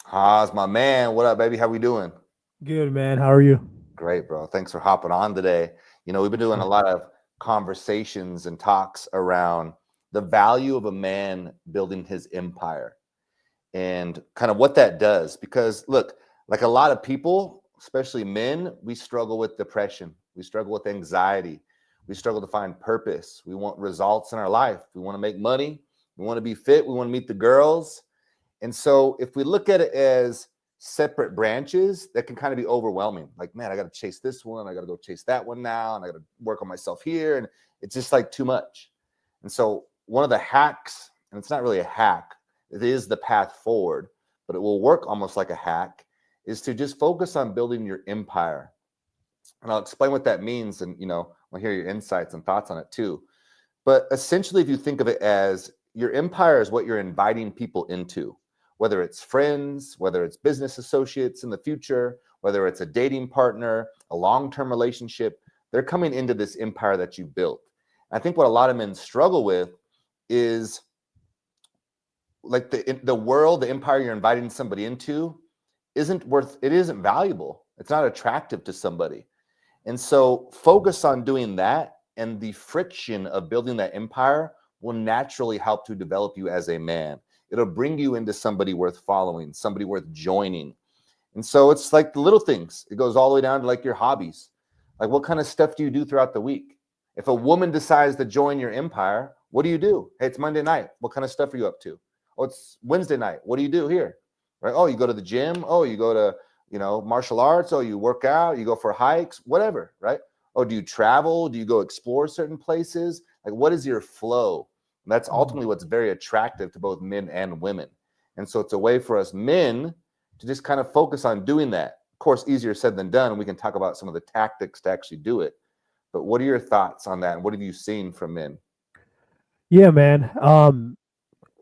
Haas, my man. What up, baby? How we doing? Good, man. How are you? Great, bro. Thanks for hopping on today. We've been doing a Sure. lot of conversations and talks around the value of a man building his empire and kind of what that does. Because look, like a lot of people, especially men, we struggle with depression. We struggle with anxiety. We struggle to find purpose. We want results in our life. We want to make money. We want to be fit. We want to meet the girls. And so if we look at it as separate branches, that can kind of be overwhelming. Like, man, I got to chase this one. I got to go chase that one now. And I got to work on myself here. And it's just like too much. And so one of the hacks, and it's not really a hack, it is the path forward, but it will work almost like a hack, is to just focus on building your empire. And I'll explain what that means. And, I'll hear your insights and thoughts on it too. But essentially, if you think of it as your empire is what you're inviting people into, whether it's friends, whether it's business associates in the future, whether it's a dating partner, a long-term relationship, they're coming into this empire that you built. I think what a lot of men struggle with is like the world, the empire you're inviting somebody into it isn't valuable. It's not attractive to somebody. And so focus on doing that, and the friction of building that empire will naturally help to develop you as a man. It'll bring you into somebody worth following, somebody worth joining. And so it's like the little things. It goes all the way down to like your hobbies. Like, what kind of stuff do you do throughout the week? If a woman decides to join your empire, what do you do? Hey, it's Monday night. What kind of stuff are you up to? Oh, it's Wednesday night. What do you do here? Right? Oh, you go to the gym. Oh, you go to, martial arts. Oh, you work out. You go for hikes, whatever, right? Oh, do you travel? Do you go explore certain places? Like, what is your flow? And that's Mm. ultimately what's very attractive to both men and women. And so it's a way for us men to just kind of focus on doing that. Of course, easier said than done. And we can talk about some of the tactics to actually do it. But what are your thoughts on that? And what have you seen from men? Yeah, man.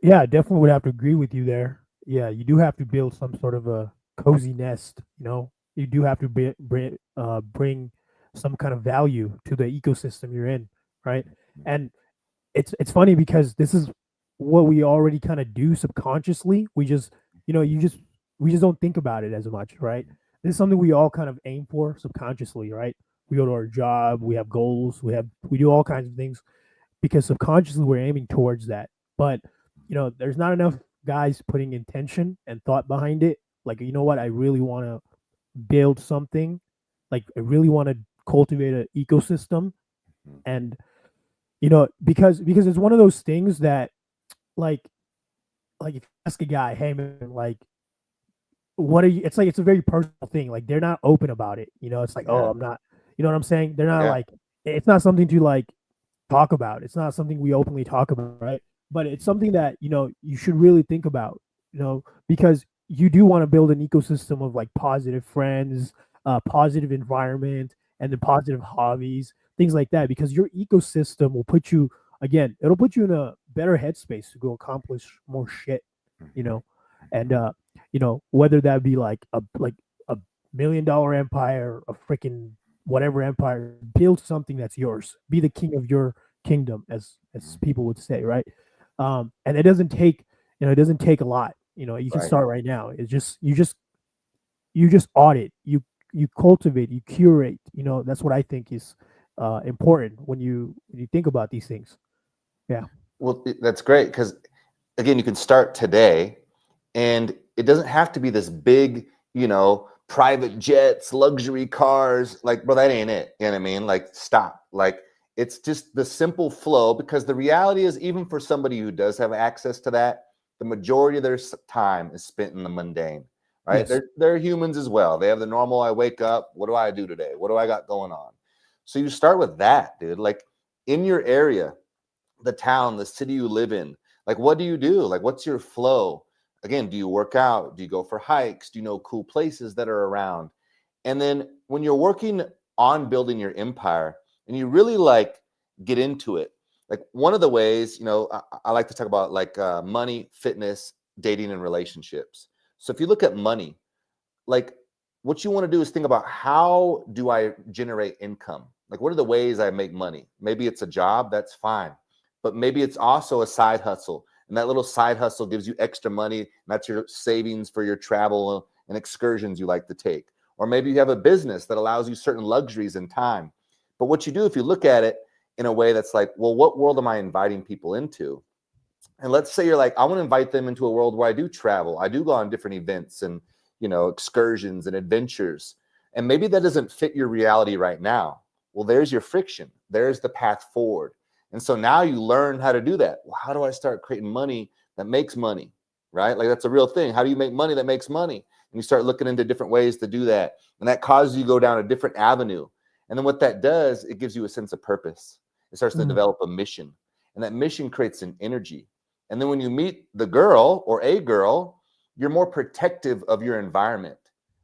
Yeah, I definitely would have to agree with you there. Yeah, you do have to build some sort of a cozy nest. You do have to bring some kind of value to the ecosystem you're in, right? And it's funny because this is what we already kind of do subconsciously. We just, you just we just don't think about it as much, right? This is something we all kind of aim for subconsciously, right? We go to our job, we have goals, we do all kinds of things because subconsciously we're aiming towards that. But there's not enough guys putting intention and thought behind it. Like, you know what, I really want to build something. Like, I really want to cultivate an ecosystem. And because it's one of those things that, like if you ask a guy, hey man, like, what are you, it's like it's a very personal thing. Like, they're not open about it. It's like, oh, Yeah. I'm not, you know what I'm saying? They're not Yeah. like, it's not something to like talk about. It's not something we openly talk about, right? But it's something that you should really think about, because you do want to build an ecosystem of like positive friends, positive environment, and then positive hobbies, things like that. Because your ecosystem will put you, again, it'll put you in a better headspace to go accomplish more shit, you Mhm. know, and whether that be like a $1 million empire, a freaking whatever empire, build something that's yours. Be the king of your kingdom, as Mhm. people would say, right? And it doesn't take, it doesn't take a lot. You can Right. start right now. It's just you just audit, you cultivate, you curate. That's what I think is important when you think about these things. Yeah. Well, that's great because, again, you can start today, and it doesn't have to be this big, private jets, luxury cars. Like, bro, that ain't it. You know what I mean? Like, stop. Like, it's just the simple flow, because the reality is, even for somebody who does have access to that, the majority of their time is spent in the mundane, right? Yes. They're humans as well. They have the normal, I wake up, what do I do today? What do I got going on? So you start with that, dude. Like, in your area, the town, the city you live in. Like, what do you do? Like, what's your flow? Again, do you work out? Do you go for hikes? Do you know cool places that are around? And then when you're working on building your empire and you really like get into it, like one of the ways, I like to talk about like money, fitness, dating, and relationships. So if you look at money, like what you want to do is think about, how do I generate income? Like, what are the ways I make money? Maybe it's a job, that's fine. But maybe it's also a side hustle. And that little side hustle gives you extra money. And that's your savings for your travel and excursions you like to take. Or maybe you have a business that allows you certain luxuries and time. But what you do, if you look at it in a way that's like, well, what world am I inviting people into? And let's say you're like, I want to invite them into a world where I do travel. I do go on different events and, excursions and adventures. And maybe that doesn't fit your reality right now. Well, there's your friction. There's the path forward. And so now you learn how to do that. Well, how do I start creating money that makes money, right? Like that's a real thing. How do you make money that makes money? And you start looking into different ways to do that. And that causes you to go down a different avenue. And then what that does, it gives you a sense of purpose. It starts to develop a mission. And that mission creates an energy. And then when you meet the girl or a girl, you're more protective of your environment,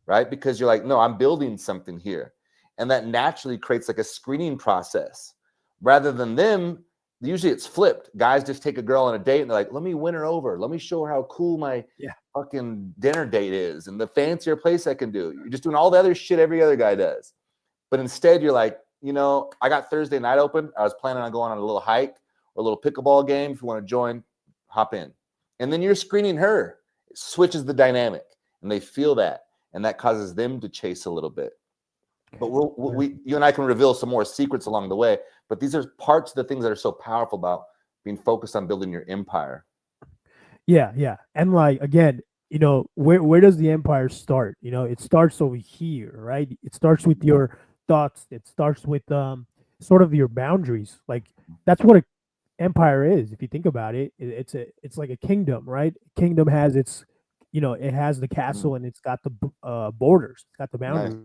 right? Because you're like, no, I'm building something here. And that naturally creates like a screening process. Rather than them, usually it's flipped. Guys just take a girl on a date and they're like, let me win her over. Let me show her how cool my fucking dinner date is and the fancier place I can do. You're just doing all the other shit every other guy does. But instead you're like, I got Thursday night open. I was planning on going on a little hike or a little pickleball game. If you want to join, hop in. And then you're screening her. It switches the dynamic and they feel that. And that causes them to chase a little bit. But you and I can reveal some more secrets along the way. But these are parts of the things that are so powerful about being focused on building your empire. Yeah, yeah. And like, again, where does the empire start? It starts over here, right? It starts with your thoughts. It starts with sort of your boundaries. Like that's what an empire is. If you think about it, it's like a kingdom, right? Kingdom has its, it has the castle and it's got the borders, it's got the boundaries,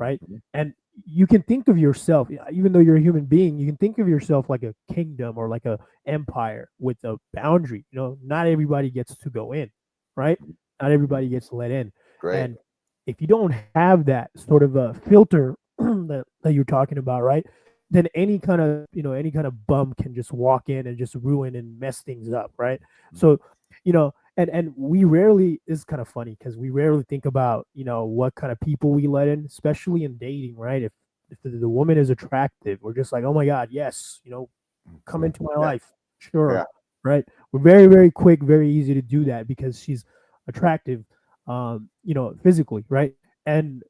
right? And you can think of yourself, even though you're a human being, you can think of yourself like a kingdom or like a empire with a boundary. Not everybody gets to go in, right? Not everybody gets let in. Great. And if you don't have that sort of a filter that you're talking about, right, then any kind of bum can just walk in and just ruin and mess things up, right? So, and we rarely, is kind of funny because we rarely think about, what kind of people we let in, especially in dating, right? If the woman is attractive, we're just like, oh my God, yes, come into my life. Sure. Right. We're very, very quick, very easy to do that because she's attractive, physically. Right. And,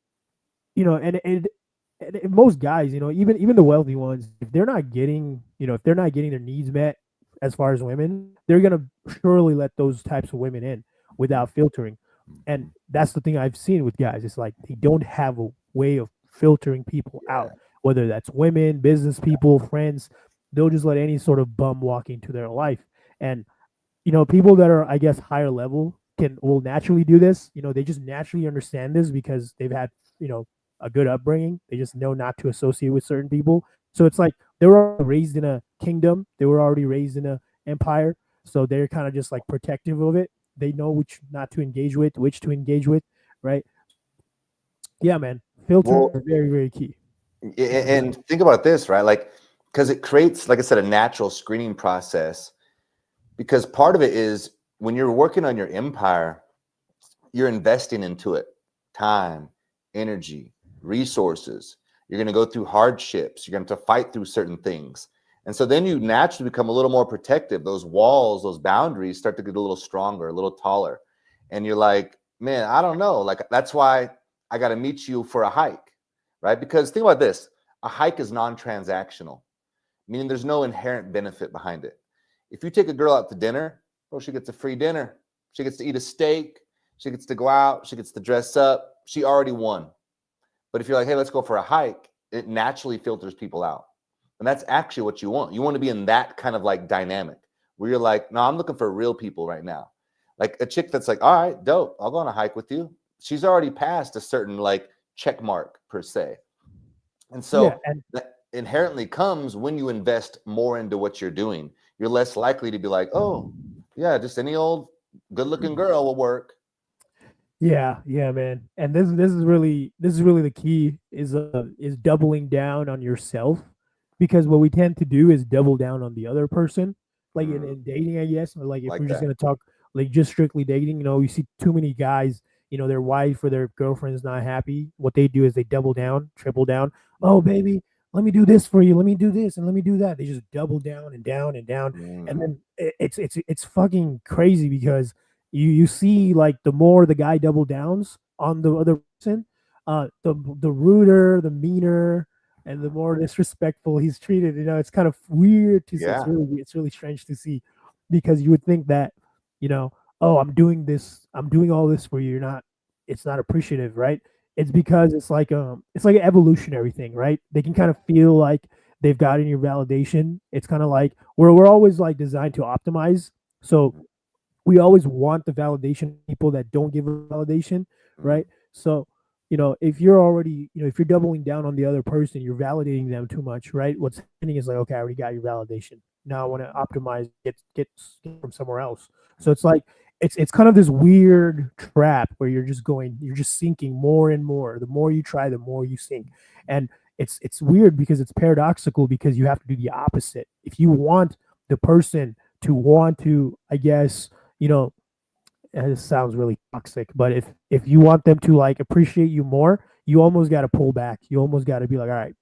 and most guys, even the wealthy ones, if they're not getting their needs met as far as women, they're going to surely let those types of women in without filtering. And that's the thing I've seen with guys. It's like they don't have a way of filtering people out, whether that's women, business people, friends. They'll just let any sort of bum walk into their life. And, people that are, I guess, higher level will naturally do this. They just naturally understand this because they've had, a good upbringing. They just know not to associate with certain people. So it's like they were raised in a kingdom. They were already raised in an empire. So they're kind of just like protective of it. They know which not to engage with, which to engage with, right? Yeah, man. Filter is very, very key. And think about this, right? Like, because it creates, like I said, a natural screening process. Because part of it is when you're working on your empire, you're investing into it time, energy, resources. You're going to go through hardships. You're going to have to fight through certain things. And so then you naturally become a little more protective. Those walls, those boundaries start to get a little stronger, a little taller. And you're like, man, I don't know. Like, that's why I got to meet you for a hike, right? Because think about this. A hike is non-transactional, meaning there's no inherent benefit behind it. If you take a girl out to dinner, well, she gets a free dinner. She gets to eat a steak. She gets to go out. She gets to dress up. She already won. But if you're like, hey, let's go for a hike, it naturally filters people out. And that's actually what you want. You want to be in that kind of like dynamic where you're like, no, I'm looking for real people right now. Like a chick that's like, all right, dope, I'll go on a hike with you. She's already passed a certain like check mark per se. And so that inherently comes when you invest more into what you're doing. You're less likely to be like, oh, yeah, just any old good looking girl will work. Yeah, man. And this is really the key is doubling down on yourself, because what we tend to do is double down on the other person, like in dating, I guess. Like if we're just gonna talk like just strictly dating, you see too many guys, their wife or their girlfriend is not happy. What they do is they double down, triple down. Oh, baby, let me do this for you, let me do this and let me do that. They just double down and down and down. And Mm, then it's fucking crazy because you see like the more the guy double downs on the other person, the ruder, the meaner, and the more disrespectful he's treated. You know, it's kind of weird to see. yeah. It's really strange to see because you would think that, you know, oh, I'm doing this, I'm doing all this for you. You're not, it's not appreciative, right? It's because it's like an evolutionary thing, right? They can kind of feel like they've gotten your validation. It's kind of like we're always like designed to optimize. So Mhm, we always want the validation of people that don't give a validation, mhm, right? So, you know, if you're already, you know, if you're doubling down on the other person, you're validating them too much, right? What's happening is like, okay, I already got your validation. Now I want to optimize, get from somewhere else. So it's like it's kind of this weird trap where you're just sinking more and more. The more you try, the more you sink. And it's weird because it's paradoxical because you have to do the opposite. If you want the person to want to, I guess, you know, this sounds really toxic, but if you want them to like appreciate you more, you almost got to pull back. You almost got to be like, all right,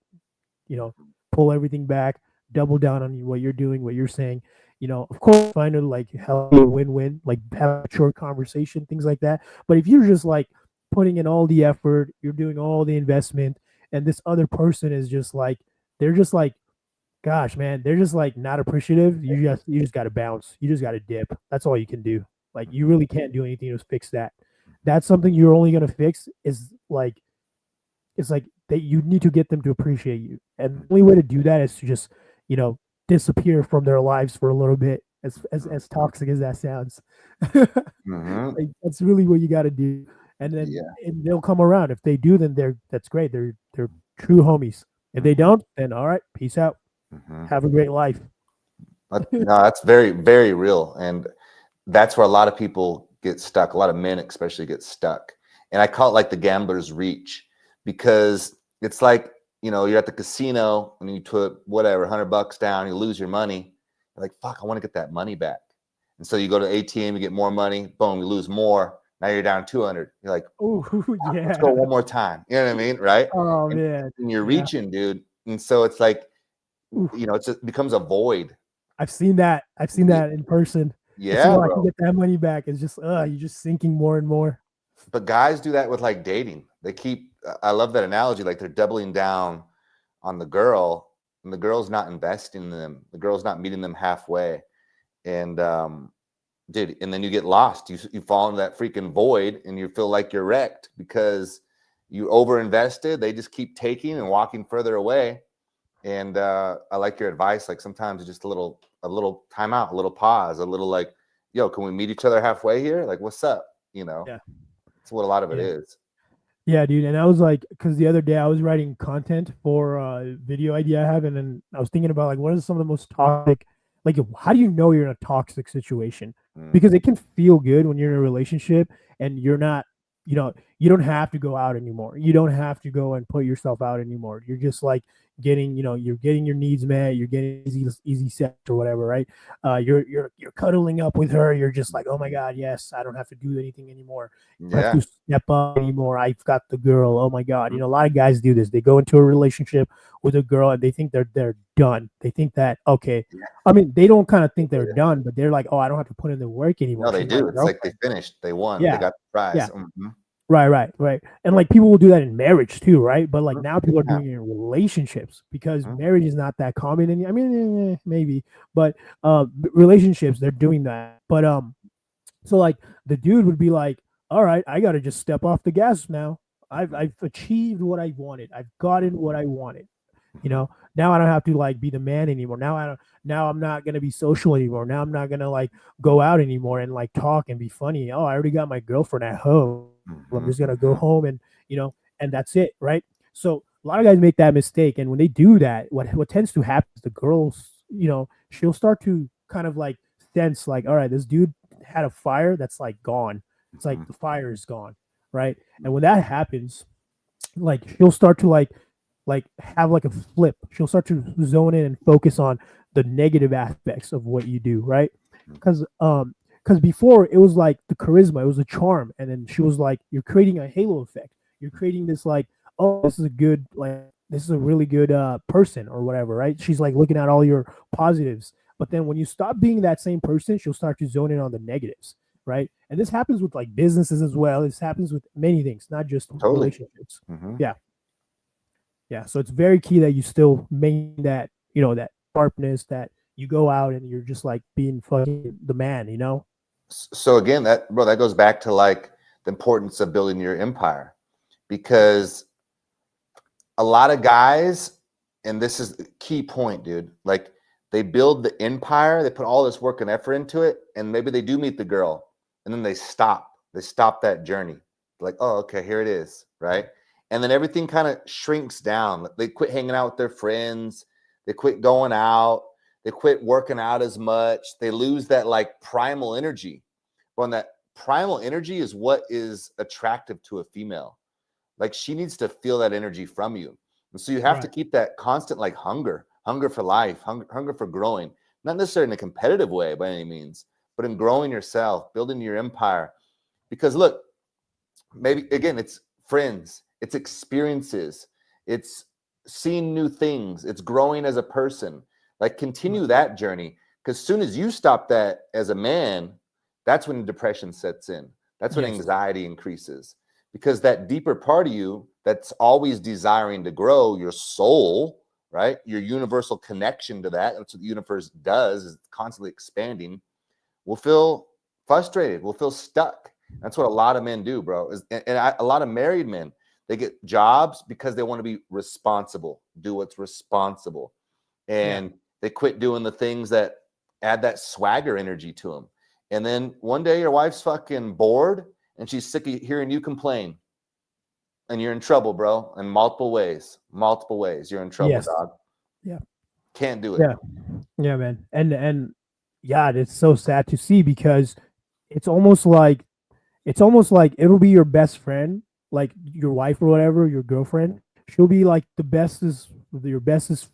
you know, pull everything back, double down on what you're doing, what you're saying. You know, of course, find a like healthy win-win, like have a short conversation, things like that. But if you're just like putting in all the effort, you're doing all the investment, and this other person is just like, they're just like, gosh, man, they're just like not appreciative. You just got to bounce. You just got to dip. That's all you can do. Like you really can't do anything to fix that. That's something you're only gonna fix is like it's like that you need to get them to appreciate you. And the only way to do that is to just, you know, disappear from their lives for a little bit, as toxic as that sounds. mhm. Like that's really what you got to do. And then Yeah. and they'll come around. If they do, then that's great. They're true homies. If they Mhm, don't, then all right, peace out. mhm. Have a great life. No, that's very, very real, and that's where a lot of people get stuck. A lot of men, especially, get stuck, and I call it like the gambler's reach because it's like you're at the casino and you put whatever $100 down, you lose your money. You're like, fuck, I want to get that money back, and so you go to ATM, you get more money, boom, you lose more. Now you're down 200. You're like, Oh let's go yeah. one more time. You know what I mean, right? Oh And, man. and you're Yeah. reaching, dude, and so it's like Oof. it becomes a void. I've seen that. I've seen Yeah, that in person. It's yeah, so I can bro. get that money back. It's just you're just sinking more and more. But guys do that with like dating. They keep I love that analogy, like they're doubling down on the girl and the girl's not investing in them. The girl's not meeting them halfway. And dude, and then you get lost. You fall into that freaking void and you feel like you're wrecked because you over invested. They just keep taking and walking further away. And I like your advice. Like sometimes it's just a little timeout, a little pause, a little like, yo, can we meet each other halfway here? Like, what's up? Yeah. That's what a lot of it Yeah. is. Yeah, dude. And I was like, because the other day I was writing content for a video idea I have, and then I was thinking about like, what are some of the most toxic, like, how do you know you're in a toxic situation? Because Mhm. it can feel good when you're in a relationship and you're not, you know, you don't have to go out anymore. You don't have to go and put yourself out anymore. You're just like getting, you know, you're getting your needs met. You're getting easy sex or whatever, right? You're cuddling up with her. You're just like, oh my god, yes, I don't have to do anything anymore. I have Yeah. to step up anymore. I've got the girl. Oh my god. Mhm. You know, a lot of guys do this. They go into a relationship with a girl and they think they're done. They think that okay. Yeah. I mean, they don't kind of think they're done, but they're like, oh, I don't have to put in the work No, anymore. they She's my do. It's like they girlfriend. finished. They won. They Yeah, got the prize. yeah. Right. And like people will do that in marriage too, right? But like Mhm. now people are Yeah. doing it in relationships because Mhm. marriage is not that common. And I mean, maybe, but relationships they're doing that. But so like the dude would be like, "All right, I got to just step off the gas now. I've achieved what I wanted. I've gotten what I wanted. You Mhm. know, now I don't have to like be the man anymore. Now I don't. Now I'm not gonna be social anymore. Now I'm not gonna like go out anymore and like talk and be funny. Oh, I already got my girlfriend at home. I'm Mhm. just gonna go Mhm. home and and that's it, right? So a lot of guys make that mistake, and when they do that, what tends to happen is the girls, she'll start to kind of like sense like, all right, this dude had a fire that's like gone. It's like Mhm. the fire is gone, right? And when that happens, like she'll start to like have like a flip. She'll start to zone in and focus on the negative aspects of what you do, right? Mhm. Because before it was like the charisma, it was a charm, and then she was like, you're creating a halo effect. You're creating this like, oh, this is a good like this is a really good person or whatever, right? She's like looking at all your positives. But then when you stop being that same person, she'll start to zone in on the negatives, right? And this happens with like businesses as well. This happens with many things, not just Totally. relationships. Hmm. Yeah. Yeah. So it's very key that you still maintain that, that sharpness, that you go out and you're just like being fucking the man, So again, that bro, that goes back to like the importance of building your empire, because a lot of guys, and this is the key point, dude, like they build the empire, they put all this work and effort into it, and maybe they do meet the girl, and then they stop that journey. Like, oh, okay, here it is, right? And then everything kind of shrinks down. They quit hanging out with their friends, they quit going out, they quit working out as much, they lose that like primal energy. Well, that primal energy is what is attractive to a female. Like she needs to feel that energy from you. And so you have to Right. keep that constant like hunger for life, hunger for growing, not necessarily in a competitive way by any means, but in growing yourself, building your empire. Because look, maybe again, it's friends, it's experiences, it's seeing new things, it's growing as a person. Like continue Right. that journey. Because soon as you stop that as a man, that's when depression sets in. That's when Yes. anxiety increases, because that deeper part of you that's always desiring to grow, your soul, right? Your universal connection to that. That's what the universe does, is constantly expanding. Will feel frustrated. Will feel stuck. That's what a lot of men do, bro. A lot of married men, they get jobs because they want to be responsible, do what's responsible, Yeah. and they quit doing the things that add that swagger energy to them. And then one day your wife's fucking bored and she's sick of hearing you complain, and you're in trouble, bro. In multiple ways, you're in trouble, Yes. dog. Yeah. Can't do it. Yeah. Yeah, man. And yeah, it's so sad to see because it's almost like it'll be your best friend, like your wife or whatever, your girlfriend. She'll be like your bestest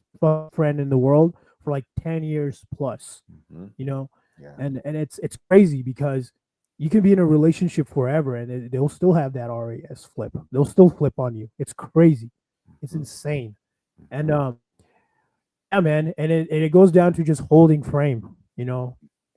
friend in the world for like 10 years plus, Mhm. you know? Yeah. And it's crazy because you can be in a relationship forever and they'll still have that RAS flip. They'll still flip on you. It's crazy. It's Mhm. insane. And Mhm. yeah, man, and it goes down to just holding frame.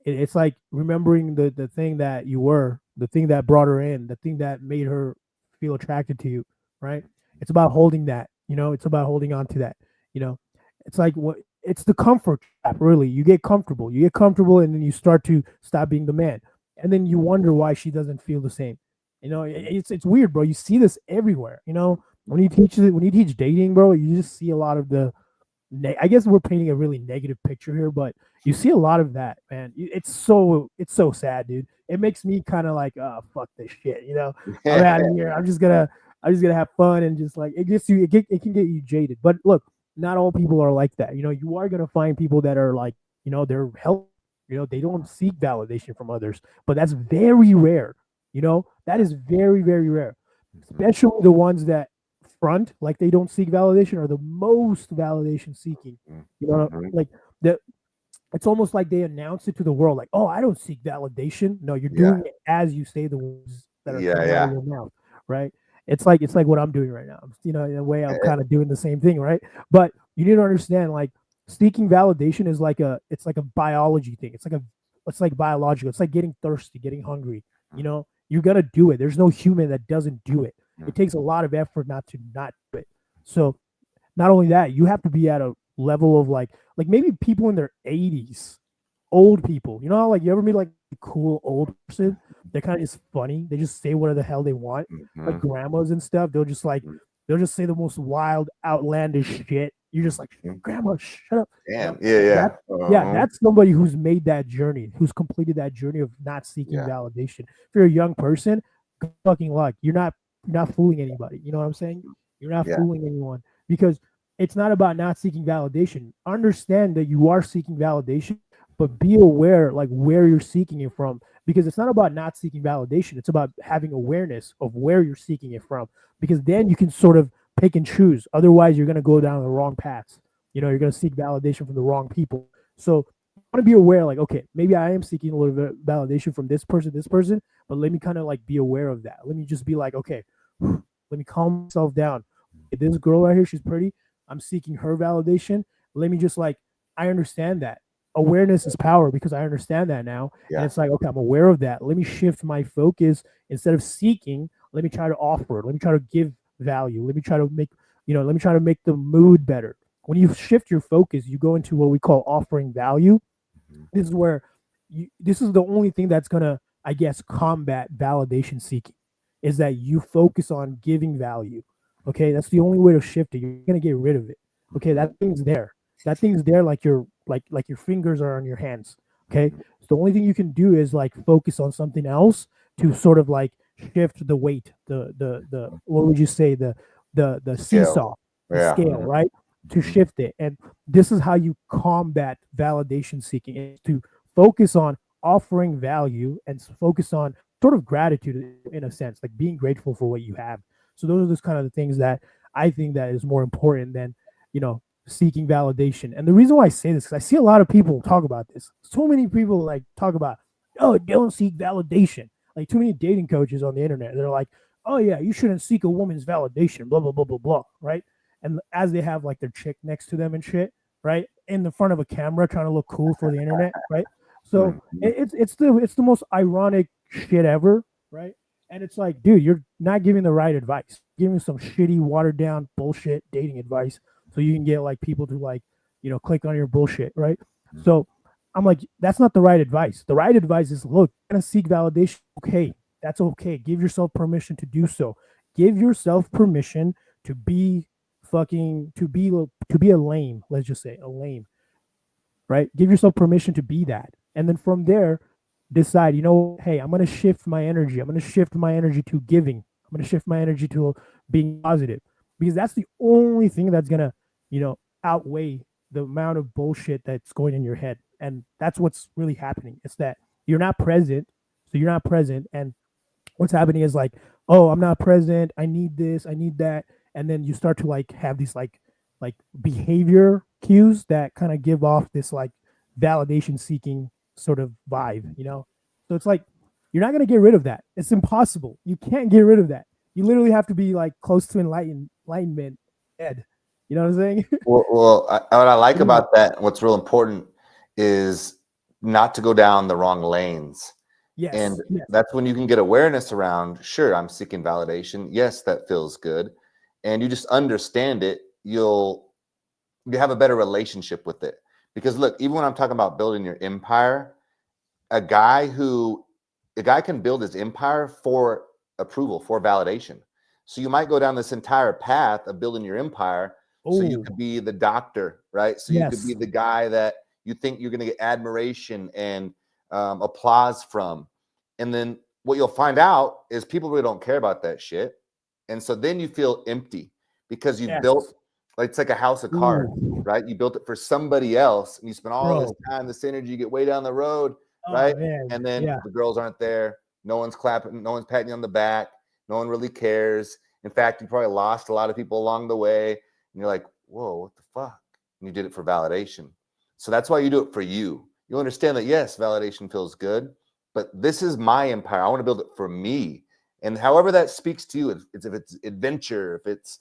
It's like remembering the thing that you were, the thing that brought her in, the thing that made her feel attracted to you, right? It's about holding that. It's about holding on to that. You know, it's like what it's the comfort trap. Really, you get comfortable, and then you start to stop being the man, and then you wonder why she doesn't feel the same. It's weird, bro. You see this everywhere. When you teach dating, bro, you just see a lot of the I guess we're painting a really negative picture here, but you see a lot of that, man. It's so sad, dude. It makes me kind of like, oh fuck this shit, I'm out of here. I'm just gonna have fun and just like it can get you jaded. But look, not all people are like that. You are gonna find people that are like, they're help. They don't seek validation from others, but that's very rare. That is very very rare, Mhm. especially the ones that front like they don't seek validation are the most validation seeking. Mhm. Like the it's almost like they announce it to the world, like, "Oh, I don't seek validation." No, you're Yeah. doing it as you say the words that are Yeah. coming out of Yeah. your mouth, right? It's like what I'm doing right now. In a way, I'm Eh, kind of doing the same thing, right? But you need to understand, like, seeking validation is it's like a biology thing. It's like biological. It's like getting thirsty, getting hungry. You gotta do it. There's no human that doesn't do it. It takes a lot of effort not to not do it. So not only that, you have to be at a level of like maybe people in their 80s, old people. Like you ever meet like a cool old person? They're kind of just funny. They just say whatever the hell they want. Like Mhm. grandmas and stuff. They'll just say the most wild, outlandish shit. You're just like, Mhm. grandma, shut up. You know Damn. Yeah. Yeah. that yeah, Uh-huh. that's somebody who's made that journey, who's completed that journey of not seeking Yeah. validation. If you're a young person, good fucking luck. You're not fooling anybody. You know what I'm saying? You're not Yeah. fooling anyone because it's not about not seeking validation. Understand that you are seeking validation, but be aware like where you're seeking it from because it's not about not seeking validation. It's about having awareness of where you're seeking it from because then you can sort of pick and choose. Otherwise, you're going to go down the wrong paths. You're going to seek validation from the wrong people. So you want to be aware, like, okay, maybe I am seeking a little bit of validation from this person, but let me kind of like be aware of that. Let me just be like, okay, let me calm myself down. This girl right here, she's pretty. I'm seeking her validation. Let me just like, I understand that. Awareness is power because I understand that now. And Yeah. it's like, okay, I'm aware of that. Let me shift my focus instead of seeking. Let me try to offer. Let me try to give value. Let me try to make, let me try to make the mood better. When you shift your focus, you go into what we call offering value. Mhm. This is where this is the only thing that's gonna, I guess, combat validation seeking is that you focus on giving value. Okay, that's the only way to shift it. You're gonna get rid of it. Okay, Mhm. that thing's there. That thing's there like your like your fingers are on your hands. Okay, Mhm. so the only thing you can do is like focus on something else to sort of like shift the weight, the what would you say, the Scale. seesaw, the Yeah. scale, Mhm. right? To Mhm. shift it. And this is how you combat validation seeking, is to focus on offering value and focus on sort of gratitude in a sense, like being grateful for what you have. So those are just kind of the things that I think that is more important than, seeking validation. And the reason why I say this is I see a lot of people talk about this. So many people like talk about, oh, don't seek validation. Like too many dating coaches on the internet. They're like, oh yeah, you shouldn't seek a woman's validation, blah, blah, blah, blah, blah. Right. And as they have like their chick next to them and shit, right, in the front of a camera trying to look cool for the internet, right? So Mhm. it's the most ironic shit ever, right? And it's like, dude, you're not giving the right advice. You're giving some shitty, watered down bullshit dating advice, so you can get like people to like, click on your bullshit, right? So I'm like, that's not the right advice. The right advice is, look, you're gonna seek validation. Okay, that's okay. Give yourself permission to do so. Give yourself permission to be to be a lame. Let's just say a lame, right? Give yourself permission to be that. And then from there, decide, hey, I'm going to shift my energy. I'm going to shift my energy to giving. I'm going to shift my energy to being positive because that's the only thing that's going to, outweigh the amount of bullshit that's going in your head. And that's what's really happening. It's that you're not present. So you're not present. And what's happening is like, oh, I'm not present. I need this. I need that. And then you start to like have these like behavior cues that kind of give off this like validation seeking sort of vibe. So it's like you're not gonna get rid of that. It's impossible. You can't get rid of that. You literally have to be like close to enlightenment, Ed. You know what I'm saying? What I like Yeah. about that, what's real important, is not to go down the wrong lanes. And Yes. Yes. that's when you can get awareness around, sure, I'm seeking validation. Yes, that feels good. And you just understand it, you have a better relationship with it. Because look, even when I'm talking about building your empire, a guy who a guy can build his empire for approval, for validation. So you might go down this entire path of building your empire. So you Oh, could be the doctor, right? So you could be yes. the guy that you think you're going to get admiration and applause from. And then what you'll find out is people really don't care about that shit. And so then you feel empty because you've built, Yes. like, it's like a house of cards, Ooh, right? You built it for somebody else and you spend all this bro. time, this energy, you get way down the road, Oh right? man. And then Yeah. the girls aren't there. No one's clapping. No one's patting you on the back. No one really cares. In fact, you probably lost a lot of people along the way. And you're like, whoa, what the fuck? And you did it for validation. So that's why you do it for you. You understand that, yes, validation feels good, but this is my empire. I want to build it for me. And however that speaks to you, if it's adventure, if it's,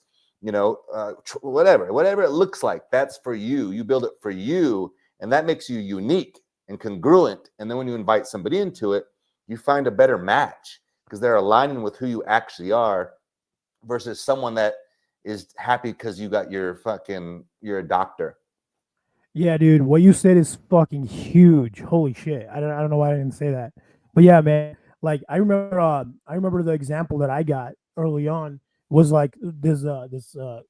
whatever it looks like, that's for you. You build it for you. And that makes you unique and congruent. And then when you invite somebody into it, you find a better match because they're aligning with who you actually are versus someone that is happy because you're a doctor. Yeah, dude, what you said is fucking huge. Holy shit. I don't know why I didn't say that. But yeah, man, like I remember the example that I got early on was like this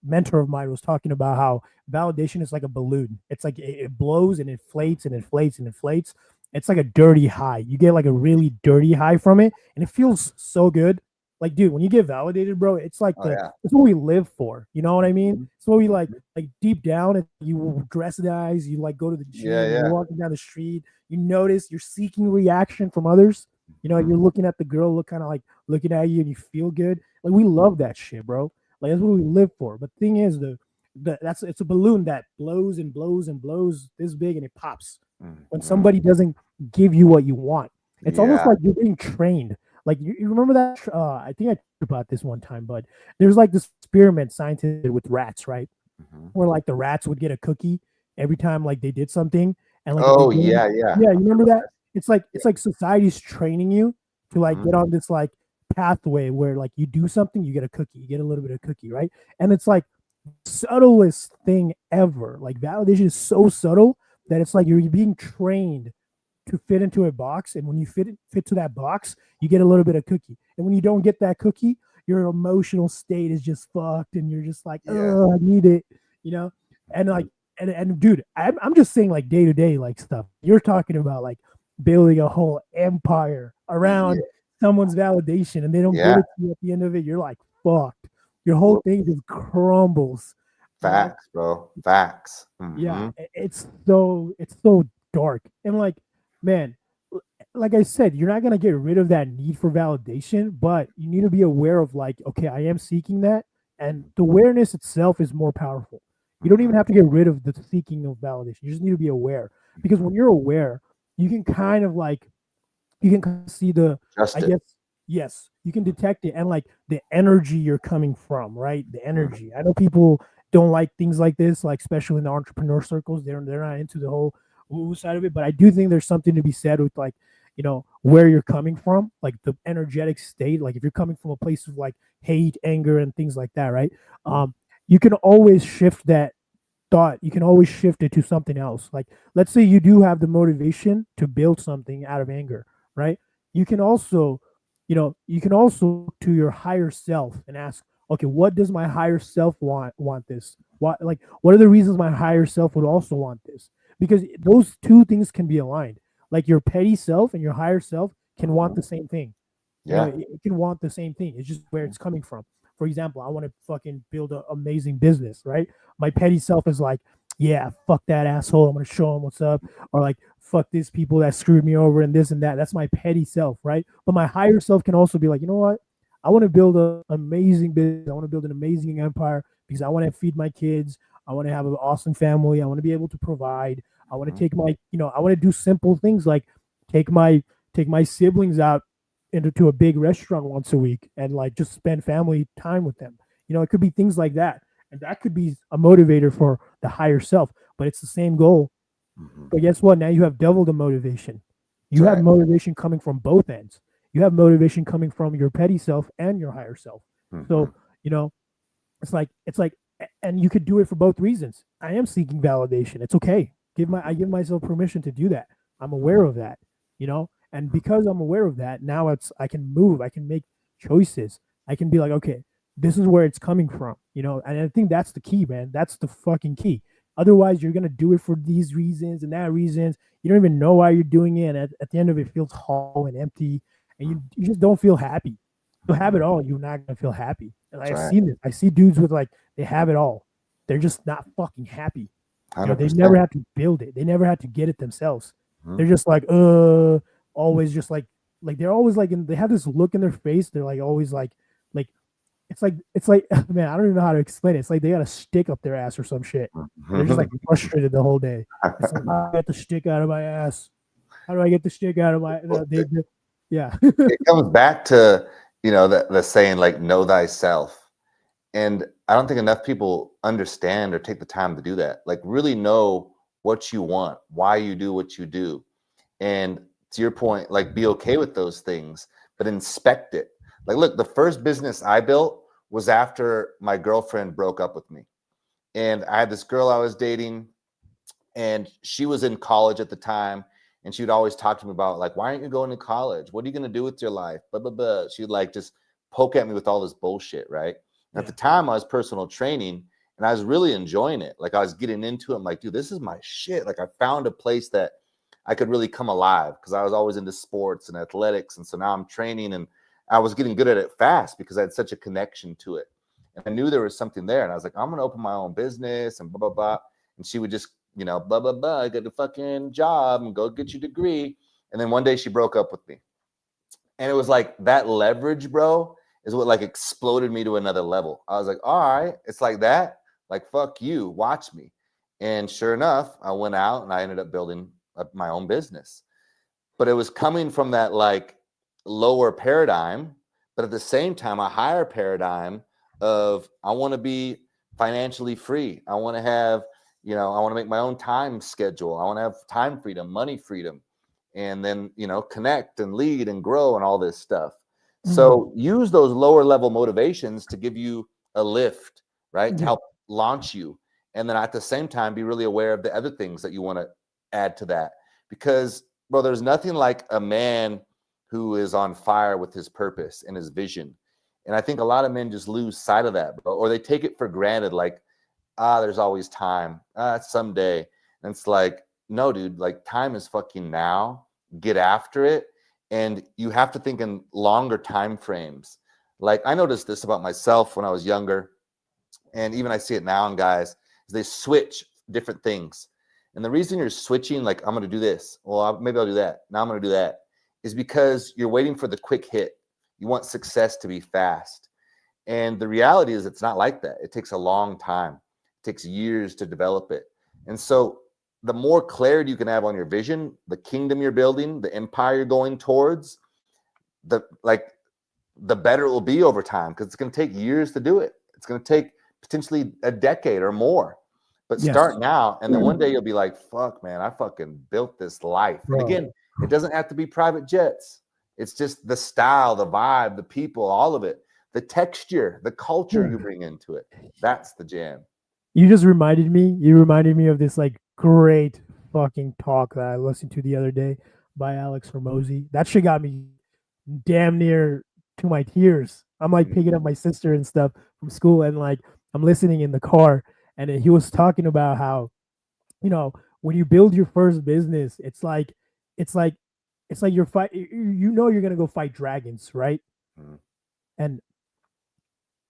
mentor of mine was talking about how validation is like a balloon. It's like it blows and inflates and inflates and inflates. It's like a dirty high. You get like a really dirty high from it and it feels so good. Like, dude, when you get validated, bro, it's like Oh yeah. it's what we live for. You know what I mean? Mhm. It's what we Mhm. like deep down, and you dress nice, you like go to the Yeah, gym, you're yeah. walking down the street, you notice you're seeking reaction from others. You're looking at the girl, look kind of like looking at you, and you feel good. Like we love that shit, bro. Like that's what we live for. But the thing is, it's a balloon that blows and blows and blows this big, and it pops when Mhm. somebody doesn't give you what you want. It's almost Yeah. like you're being trained. Like you remember that? I think I talked about this one time, but there's like this experiment scientists did with rats, right? Mhm. where like the rats would get a cookie every time like they did something, and like if they Oh, didn't, yeah, yeah. yeah, you remember that? Yeah. It's like society's training you to like Mhm. get on this like pathway where like you do something, you get a cookie, you get a little bit of cookie, right? And it's like subtlest thing ever. Like validation is so subtle that it's like you're being trained to fit into a box, and when you fit to that box, you get a little bit of cookie. And when you don't get that cookie, your emotional state is just fucked, and you're just like, Yeah. oh, I need it, you know. And like, Mhm. and dude, I'm just saying like day to day like stuff. You're talking about like building a whole empire Yeah. around someone's validation, and they don't give Yeah. it to you at the end of it. You're like fucked. Your whole Whoop. thing just crumbles, you know. Facts, bro. Facts. Yeah, Mhm. it's so dark. And like, man, like I said, you're not gonna get rid of that need for validation, but you need to be aware of like, okay, I am seeking that, and the awareness itself is more powerful. You don't even Mhm. have to get rid of the seeking of validation. You just need to be aware, because Mhm. when you're aware, you can kind of like you can kind of see the, I Just it. guess, yes, you can detect it, and like the energy you're coming from, right? The Mhm. energy. I know people don't like things like this, like especially in the entrepreneur circles. They're not into the whole woo side of it, but I do think there's something to be said with like, where you're coming from, like the energetic state. Like if you're coming from a place of like hate, anger, and things like that, right? Um, you can always shift that thought. You can always shift it to something else. Like let's say you do have the motivation to build something out of anger, right? You can also, you can also look to your higher self and ask, okay, what does my higher self want this? What are the reasons my higher self would also want this? Because those two things can be aligned. Like your petty self and your higher self can want Mhm. the same thing. Yeah. It can want the same thing. It's just where it's coming from. For example, I want to fucking build an amazing business, right? My petty self is like, yeah, fuck that asshole. I'm gonna show him what's up, or like, fuck these people that screwed me over and this and that. That's my petty self, right? But my higher self can also be like, you know what? I want to build an amazing business. I want to build an amazing empire because I want to feed my kids. I want to have an awesome family. I want to be able to provide. I want to Mhm. take my, I want to do simple things like take my take my siblings out into a big restaurant once a week and like just spend family time with them. It could be things like that. And that could be a motivator for the higher self, but it's the same goal. Mhm. But guess what? Now you have double the motivation. That's You have right. motivation coming from both ends. You have motivation coming from your petty self and your higher self. So, Mhm. you know, it's like and you could do it for both reasons. I am seeking validation. It's okay. I Mhm. give myself permission to do that. I'm aware of that, and Mhm. because I'm aware of that, now I can move, I can make choices. I can be like, okay, this is where it's coming from, and I think that's the key, man. That's the fucking key. Otherwise, you're gonna do it for these reasons and that reasons. You don't even know why you're doing it, and at the end of it, it feels hollow and empty, and you just don't feel happy. You'll have it Mhm. all, you're not gonna feel happy. And That's I've right. seen this. I see dudes with like they have it all. They're just not fucking happy. They never 100%. had to build it. They never had to get it themselves. Mhm. They're just like, always just like they're always like, they have this look in their face. They're like always like it's like man, I don't even know how to explain it. It's like they got a stick up their ass or some shit. And they're just like Mhm. frustrated the whole day. It's like, how do I get the stick out of my ass? How do I get the stick out of my? Well, Yeah. it comes back to, the saying like know thyself. And I don't think enough people understand or take the time to do that. Like really know what you want, why you do what you do. And to your point, like be okay with those things, but inspect it. Like, look, the first business I built was after my girlfriend broke up with me. And I had this girl I was dating, and she was in college at the time. And she would always talk to me about, like, why aren't you going to college? What are you going to do with your life? Blah, blah, blah. She'd like just poke at me with all this bullshit. Right. And at the Yeah. time, I was personal training and I was really enjoying it. Like, I was getting into it. I'm like, dude, this is my shit. Like, I found a place that I could really come alive because I was always into sports and athletics. And so now I'm training and I was getting good at it fast because I had such a connection to it. And I knew there was something there. And I was like, I'm going to open my own business and blah, blah, blah. And she would just, blah, blah, blah, get a fucking job and go get your degree. And then one day she broke up with me. And it was like that leverage, bro, is what like exploded me to another level. I was like, all right, it's like that. Like, fuck you, watch me. And sure enough, I went out and I ended up building my own business. But it was coming from that like lower paradigm, but at the same time, a higher paradigm of I want to be financially free. I want to have, I want to make my own time schedule. I want to have time freedom, money freedom, and then, connect and lead and grow and all this stuff. So use those lower level motivations to give you a lift, right? To help launch you. And then at the same time, be really aware of the other things that you want to add to that. Because, bro, there's nothing like a man who is on fire with his purpose and his vision. And I think a lot of men just lose sight of that, bro, or they take it for granted. Like, there's always time. Someday. And it's like, no, dude, like time is fucking now. Get after it. And you have to think in longer time frames. Like I noticed this about myself when I was younger. And even I see it now in guys, is they switch different things. And the reason you're switching, like, I'm going to do this. Well, maybe I'll do that. Now I'm going to do that. Is because you're waiting for the quick hit. You want success to be fast. And the reality is it's not like that. It takes a long time. It takes years to develop it. And so the more clarity you can have on your vision, the kingdom you're building, the empire you're going towards, the better it will be over time, because it's going to take years to do it. It's going to take potentially a decade or more. But start now, and then one day you'll be like, fuck, man, I fucking built this life. Bro. And again, it doesn't have to be private jets. It's just the style, the vibe, the people, all of it, the texture, the culture you bring into it. That's the jam. You just reminded me of this like great fucking talk that I listened to the other day by Alex Hormozy. That shit got me damn near to my tears. I'm like picking up my sister and stuff from school, and like I'm listening in the car, and he was talking about how, when you build your first business, it's like you're you're gonna go fight dragons, right? And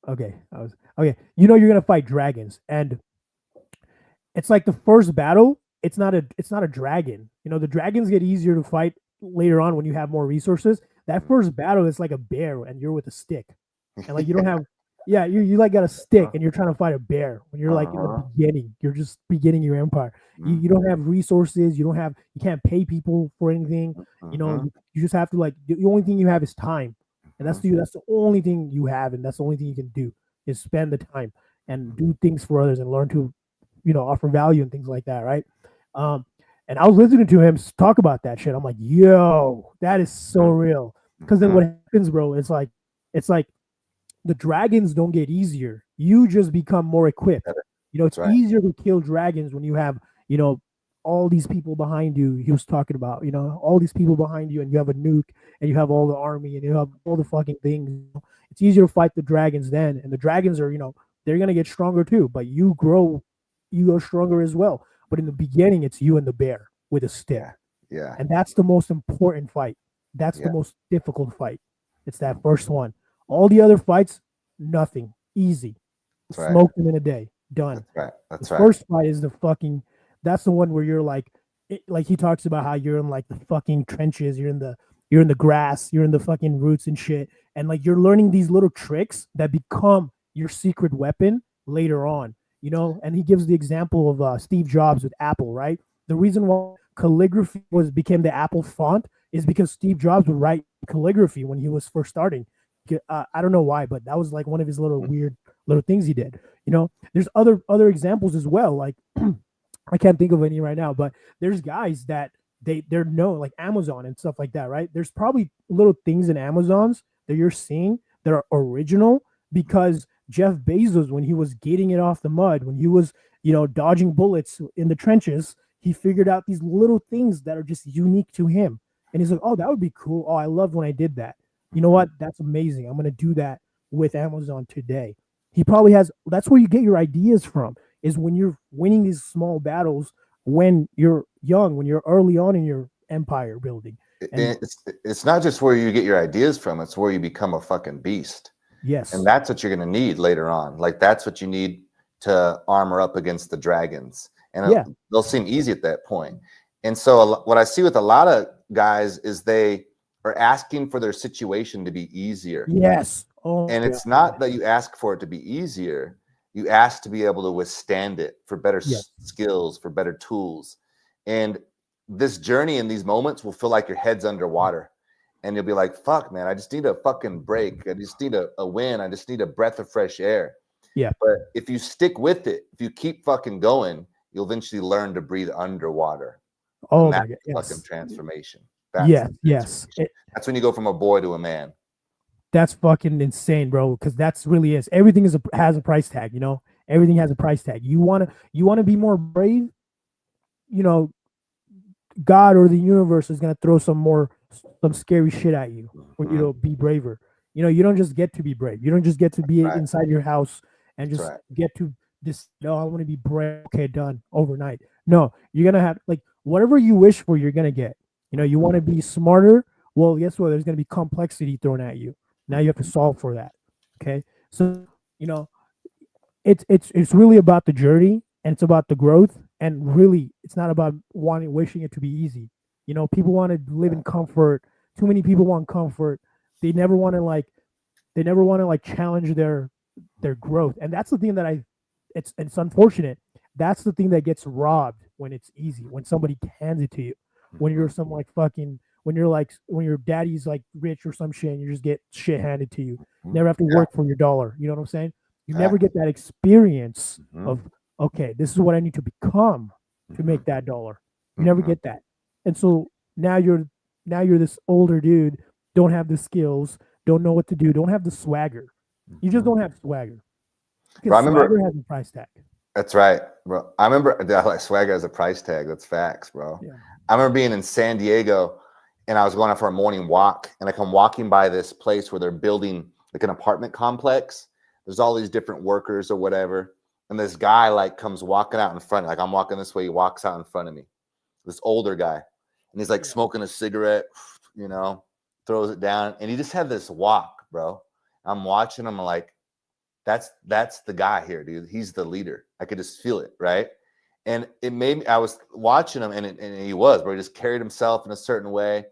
you're gonna fight dragons, and it's like the first battle, it's not a dragon. The dragons get easier to fight later on when you have more resources. That first battle is like a bear, and you're with a stick, and like you don't have you like got a stick and you're trying to fight a bear when you're like in the beginning. You're just beginning your empire. You don't have resources. You can't pay people for anything. You just have to, like, the only thing you have is time, and that's the only thing you have, and that's the only thing you can do is spend the time and do things for others and learn to, offer value and things like that, right? And I was listening to him talk about that shit. I'm like, yo, that is so real. Because then what happens, bro, it's like the dragons don't get easier. You just become more equipped. It's easier to kill dragons when you have, all these people behind you. He was talking about, all these people behind you, and you have a nuke, and you have all the army, and you have all the fucking things. It's easier to fight the dragons then, and the dragons are, they're gonna get stronger too. But you go stronger as well. But in the beginning, it's you and the bear with a stick. Yeah. And that's the most important fight. That's the most difficult fight. It's that first one. All the other fights, nothing. Easy. Smoke them in a day. Done. That's the right. First fight is that's the one where you're like he talks about how you're in like the fucking trenches, you're in the grass, you're in the fucking roots and shit. And like you're learning these little tricks that become your secret weapon later on. And he gives the example of Steve Jobs with Apple, right? The reason why calligraphy became the Apple font is because Steve Jobs would write calligraphy when he was first starting. I don't know why, but that was like one of his little weird little things he did. There's other examples as well. Like I can't think of any right now, but there's guys that they're known, like Amazon and stuff like that, right? There's probably little things in Amazons that you're seeing that are original because Jeff Bezos, when he was getting it off the mud, when he was, dodging bullets in the trenches, he figured out these little things that are just unique to him. And he's like, oh, that would be cool. Oh, I loved when I did that. You know what? That's amazing. I'm going to do that with Amazon today. He probably that's where you get your ideas from, is when you're winning these small battles, when you're young, when you're early on in your empire building. And it's not just where you get your ideas from, it's where you become a fucking beast. Yes. And that's what you're going to need later on. Like that's what you need to armor up against the dragons. And they'll seem easy at that point. And so what I see with a lot of guys is they are asking for their situation to be easier. Yes. And it's not that you ask for it to be easier. You ask to be able to withstand it, for better skills, for better tools. And this journey in these moments will feel like your head's underwater. And you'll be like, fuck, man, I just need a fucking break. I just need a win. I just need a breath of fresh air. Yeah. But if you stick with it, if you keep fucking going, you'll eventually learn to breathe underwater. Oh And my that's god. the fucking Yes. transformation. That's Yes. the Yes. transformation. That's when you go from a boy to a man. That's fucking insane, bro. Because that's really is. Everything has a price tag. You know, everything has a price tag. You wanna be more brave. You know, God or the universe is gonna throw some scary shit at you for you Mhm. to be braver. You know, you don't just get to be brave. You don't just get to be Right. inside your house and That's just right. get to this. No, I want to be brave. Okay, done overnight. No, you're gonna have like whatever you wish for, you're gonna get. You know, you want to be smarter. Well, guess what? There's gonna be complexity thrown at you. Now you have to solve for that. Okay, so you know it's really about the journey and it's about the growth and really it's not about wishing it to be easy. You know, people want to live in comfort. Too many people want comfort. They never want to like challenge their growth. And that's the thing that it's unfortunate. That's the thing that gets robbed when it's easy, when somebody hands it to you. When you're some like fucking when your daddy's like rich or some shit and you just get shit handed to you. Never have to Yeah. work for your dollar. You know what I'm saying? You never Exactly. get that experience Mhm. of okay, this is what I need to become to make Mhm. that dollar. You never Mhm. get that. And so now you're this older dude, don't have the skills, don't know what to do, don't have the swagger. You just Mhm. don't have swagger. Bro, Because I remember. swagger has a price tag. That's right, bro. I remember like swagger has a price tag. That's facts, bro. Yeah. I remember being in San Diego and I was going out for a morning walk and like I'm walking by this place where they're building like an apartment complex. There's all these different workers or whatever. And this guy like comes walking out in front. Like I'm walking this way, he walks out in front of me. This older guy. And he's like Yeah. smoking a cigarette, you know, throws it down. And he just had this walk, bro. I'm watching him like, that's the guy here, dude. He's the leader. I could just feel it, right? And it made me. I was watching him, and he was, bro. He just carried himself in a certain way,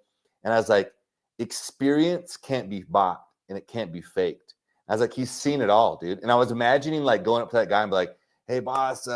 and I was like, experience can't be bought, and it can't be faked. I was like, he's seen it all, dude. And I was imagining like going up to that guy and be like, "Hey, boss,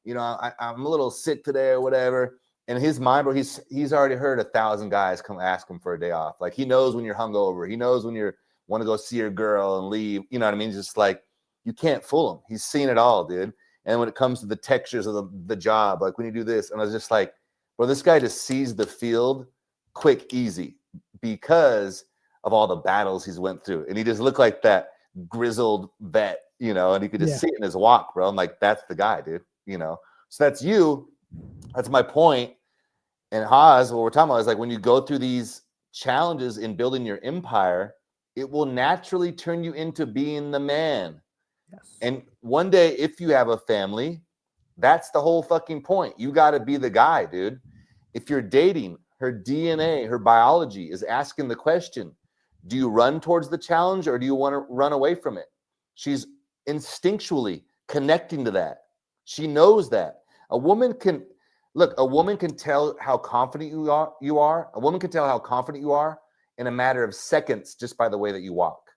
you know, I'm a little sick today or whatever." And in his mind, bro, he's already heard 1,000 guys come ask him for a day off. Like he knows when you're hungover. He knows when you're want to go see your girl and leave. You know what I mean? Just like you can't fool him. He's seen it all, dude. And when it comes to the textures of the job, like when you do this, and I was just like, bro, this guy just sees the field quick, easy because of all the battles he's went through. And he just looked like that grizzled vet, you know, and you could just Yeah. see it in his walk, bro. I'm like, that's the guy, dude, you know. So that's you. That's my point. And Haas, what we're talking about is like when you go through these challenges in building your empire, it will naturally turn you into being the man. Yes. And one day, if you have a family, that's the whole fucking point. You got to be the guy, dude. If you're dating, her DNA, her biology is asking the question, do you run towards the challenge or do you want to run away from it? She's instinctually connecting to that. She knows that. A woman can look, a woman can tell how confident you are. A woman can tell how confident you are in a matter of seconds just by the way that you walk.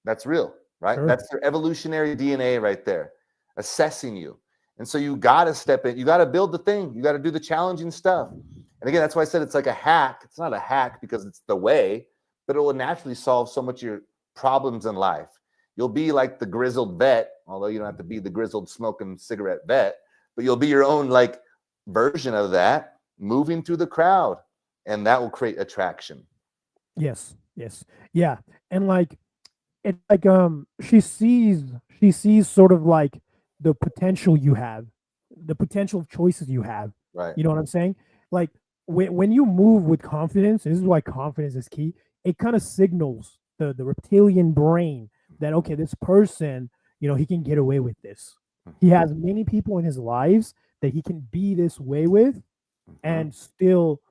That's real, right? Sure. That's their evolutionary DNA right there, assessing you. And so you got to step in. You got to build the thing. You got to do the challenging stuff. And again, that's why I said it's like a hack. It's not a hack because it's the way, but it will naturally solve so much of your problems in life. You'll be like the grizzled vet, although you don't have to be the grizzled smoking cigarette vet, but you'll be your own like version of that, moving through the crowd, and that will create attraction. Yes. Yes. Yeah. And like it's like she sees sort of like the potential you have, the potential choices you have. Right. You know what I'm saying? Like when you move with confidence, and this is why confidence is key. It kind of signals the reptilian brain that okay, this person, he can get away with this. He has many people in his lives that he can be this way with and still,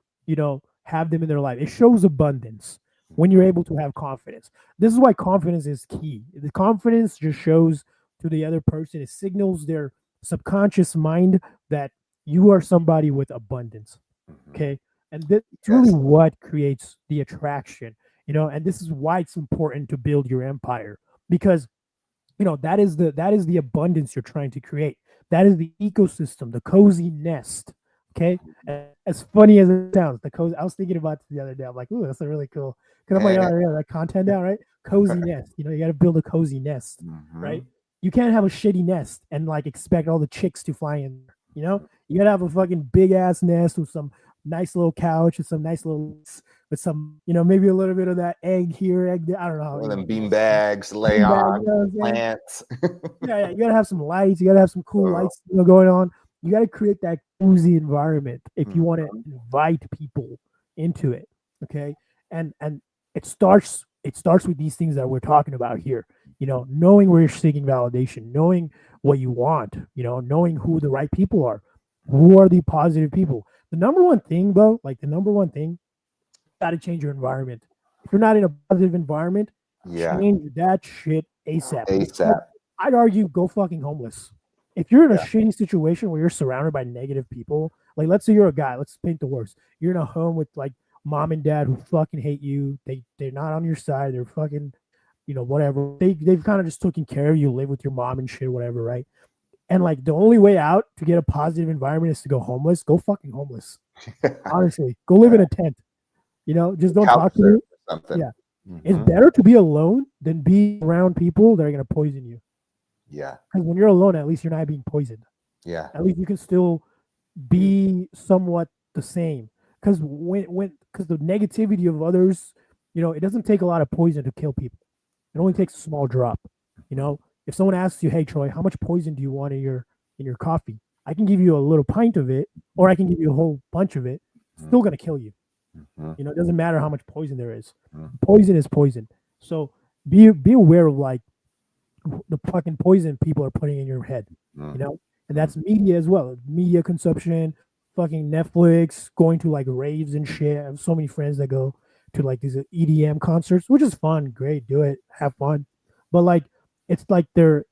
have them in their life. It shows abundance when you're able to have confidence. This is why confidence is key. The confidence just shows to the other person, it signals their subconscious mind that you are somebody with abundance. Okay. And that's really Yes. what creates the attraction, and this is why it's important to build your empire because that is the abundance you're trying to create. That is the ecosystem, the cozy nest. Okay, as funny as it sounds, the cozy. I was thinking about this the other day. I'm like, ooh, that's a really cool. Because I'm like, oh yeah, that content down, right? Cozy nest. You got to build a cozy nest, right? you can't have a shitty nest and like expect all the chicks to fly in. You gotta have a fucking big ass nest with some nice little couch and some nice little with some, maybe a little bit of that egg here, egg there. I don't know how. One of them bean bags, lay Bean bag, on plants. Yeah, you gotta have some lights. You gotta have some cool lights, going on. You gotta create that cozy environment if you want to invite people into it. Okay, and it starts with these things that we're talking about here. Knowing where you're seeking validation, knowing what you want. Knowing who the right people are, who are the positive people. The number one thing, bro, got to change your environment. If you're not in a positive environment, change that shit ASAP. I'd argue go fucking homeless. If you're in a shitty situation where you're surrounded by negative people, like let's say you're a guy, let's paint the worst. You're in a home with like mom and dad who fucking hate you. They're not on your side. They're fucking, whatever. They've kind of just taken care of you, live with your mom and shit, whatever, right? And like the only way out to get a positive environment is to go homeless. Go fucking homeless. Honestly, go live in a tent. Just don't talk to you. Yeah. It's better to be alone than be around people that are going to poison you. Yeah. Because when you're alone, at least you're not being poisoned. Yeah. At least you can still be somewhat the same. Because because the negativity of others, it doesn't take a lot of poison to kill people. It only takes a small drop. If someone asks you, "Hey Troy, how much poison do you want in your coffee?" I can give you a little pint of it, or I can give you a whole bunch of it. It's still gonna kill you. It doesn't matter how much poison there is. Poison is poison. So be aware of like the fucking poison people are putting in your head. And that's media as well. Media consumption, fucking Netflix, going to like raves and shit. I have so many friends that go to like these EDM concerts, which is fun. Great, do it, have fun. But like it's like their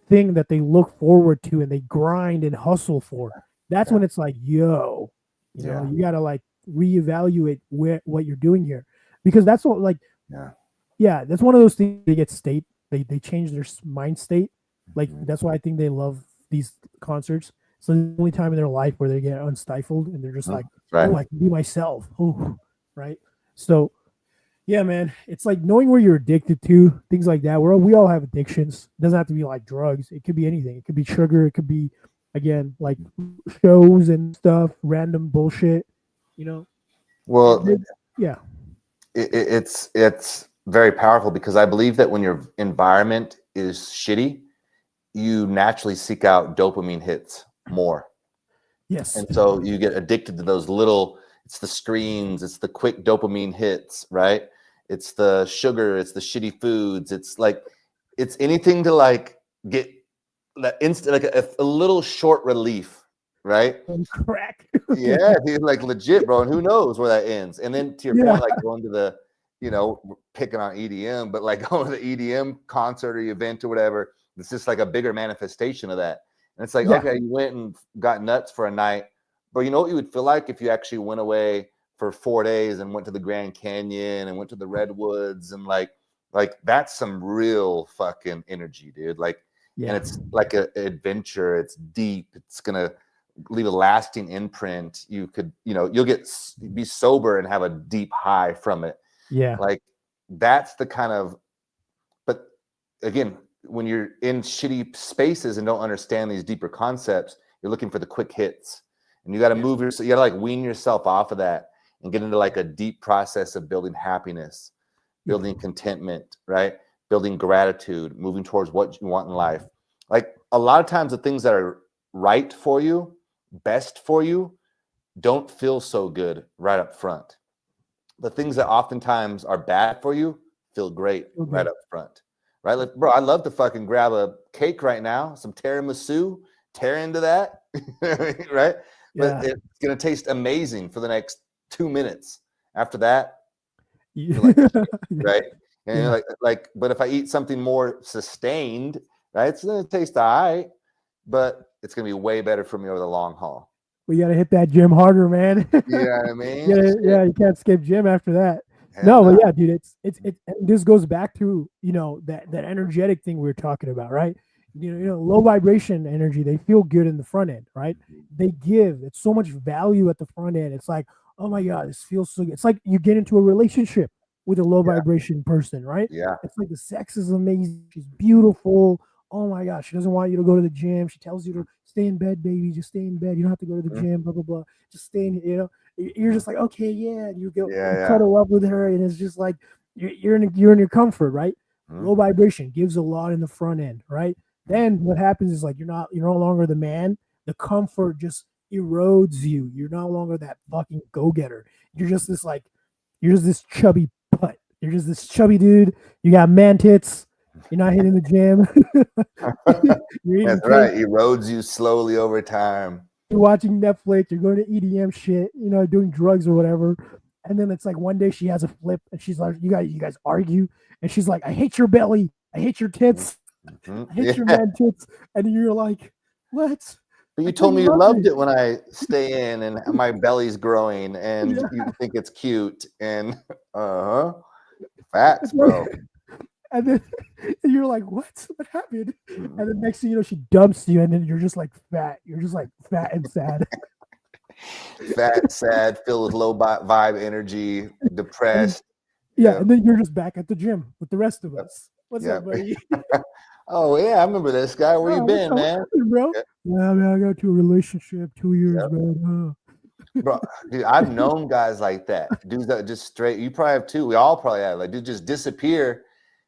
thing that they look forward to and they grind and hustle for. That's when it's like, yo, you gotta like reevaluate what you're doing here, because that's what like that's one of those things. They change their mind state. Like that's why I think they love these concerts. So the only time in their life where they get unstifled and they're just like, oh, I can be myself. Oh, right. So yeah, man, it's like knowing where you're addicted to, things like that. We all have addictions. It doesn't have to be like drugs. It could be anything. It could be sugar. It could be, again, like shows and stuff, random bullshit. Well, yeah, it's very powerful, because I believe that when your environment is shitty, you naturally seek out dopamine hits more. Yes. And so you get addicted to those little, it's the screens, it's the quick dopamine hits, right? It's the sugar, it's the shitty foods. It's like, it's anything to like get that instant, like a little short relief, right? Crack. Yeah, dude, like legit, bro. And who knows where that ends? And then to your point, like going to the, picking on EDM, but like going to the EDM concert or event or whatever, it's just like a bigger manifestation of that. And it's like, okay, you went and got nuts for a night, but you know what you would feel like if you actually went away for 4 days and went to the Grand Canyon and went to the Redwoods, and like that's some real fucking energy, dude. Like, and it's like an adventure. It's deep. It's gonna leave a lasting imprint. You could, you'll be sober and have a deep high from it. Yeah. Like that's the kind of, but again, when you're in shitty spaces and don't understand these deeper concepts, you're looking for the quick hits, and you got to move yourself. You got to like wean yourself off of that and get into like a deep process of building happiness, building contentment, right? Building gratitude, moving towards what you want in life. Like a lot of times the things that are right for you, best for you, don't feel so good right up front. The things that oftentimes are bad for you feel great right up front. Right? Like, bro, I'd love to fucking grab a cake right now, some tiramisu, tear into that, right? But it's going to taste amazing for the next 2 minutes. After that, like, right? And you're like, but if I eat something more sustained, right, it's going to taste all right, but it's going to be way better for me over the long haul. We got to hit that gym harder, man. You know what I mean? You can't skip gym after that. But yeah, dude, it's this goes back to that energetic thing we were talking about, right? Low vibration energy, they feel good in the front end, right? They give it's so much value at the front end. It's like, oh my god, this feels so good. It's like you get into a relationship with a low vibration person, right? Yeah, it's like the sex is amazing, she's beautiful, oh my gosh, she doesn't want you to go to the gym. She tells you to stay in bed, baby. Just stay in bed. You don't have to go to the Mhm, gym. Blah blah blah. Just stay in. You're mhm. just like, okay, yeah. And Yeah, you yeah. cuddle up with her, and it's just like you're in your comfort, right? Mhm. Low vibration gives a lot in the front end, right? Then what happens is like you're no longer the man. The comfort just erodes you. You're no longer that fucking go getter. You're just this like you're just this chubby putt. You're just this chubby dude. You got man tits. You're not hitting the gym. You're eating That's cake. right. Erodes you slowly over time. You're watching Netflix. You're going to EDM shit. Doing drugs or whatever. And then it's like one day she has a flip, and she's like, "You guys argue," and she's like, "I hate your belly. I hate your Mhm, tits. mhm. I hate your Yeah. man tits." And you're like, "What? But I you thought told you me you loved me." loved it when I stay in and my belly's growing and Yeah. you think it's cute and uh-huh. Facts, It's like, bro. and then and you're like, "What? What happened?" Mhm. And then next thing you know, she dumps you, and then you're just like fat. You're just like fat and sad. Fat, sad, filled with low vibe energy, And then depressed. yeah, Yep, and then you're just back at the gym with the rest of yep, us. What's up, yep. buddy? Oh yeah, I remember this guy. Where you Oh, what's been, up? What's man? happening, bro? Yep, Yeah, man, I got to a relationship 2 years, yep. man. Bro, dude, I've known guys like that. Dudes that just straight, you probably have too. We all probably have. Like, dudes just disappear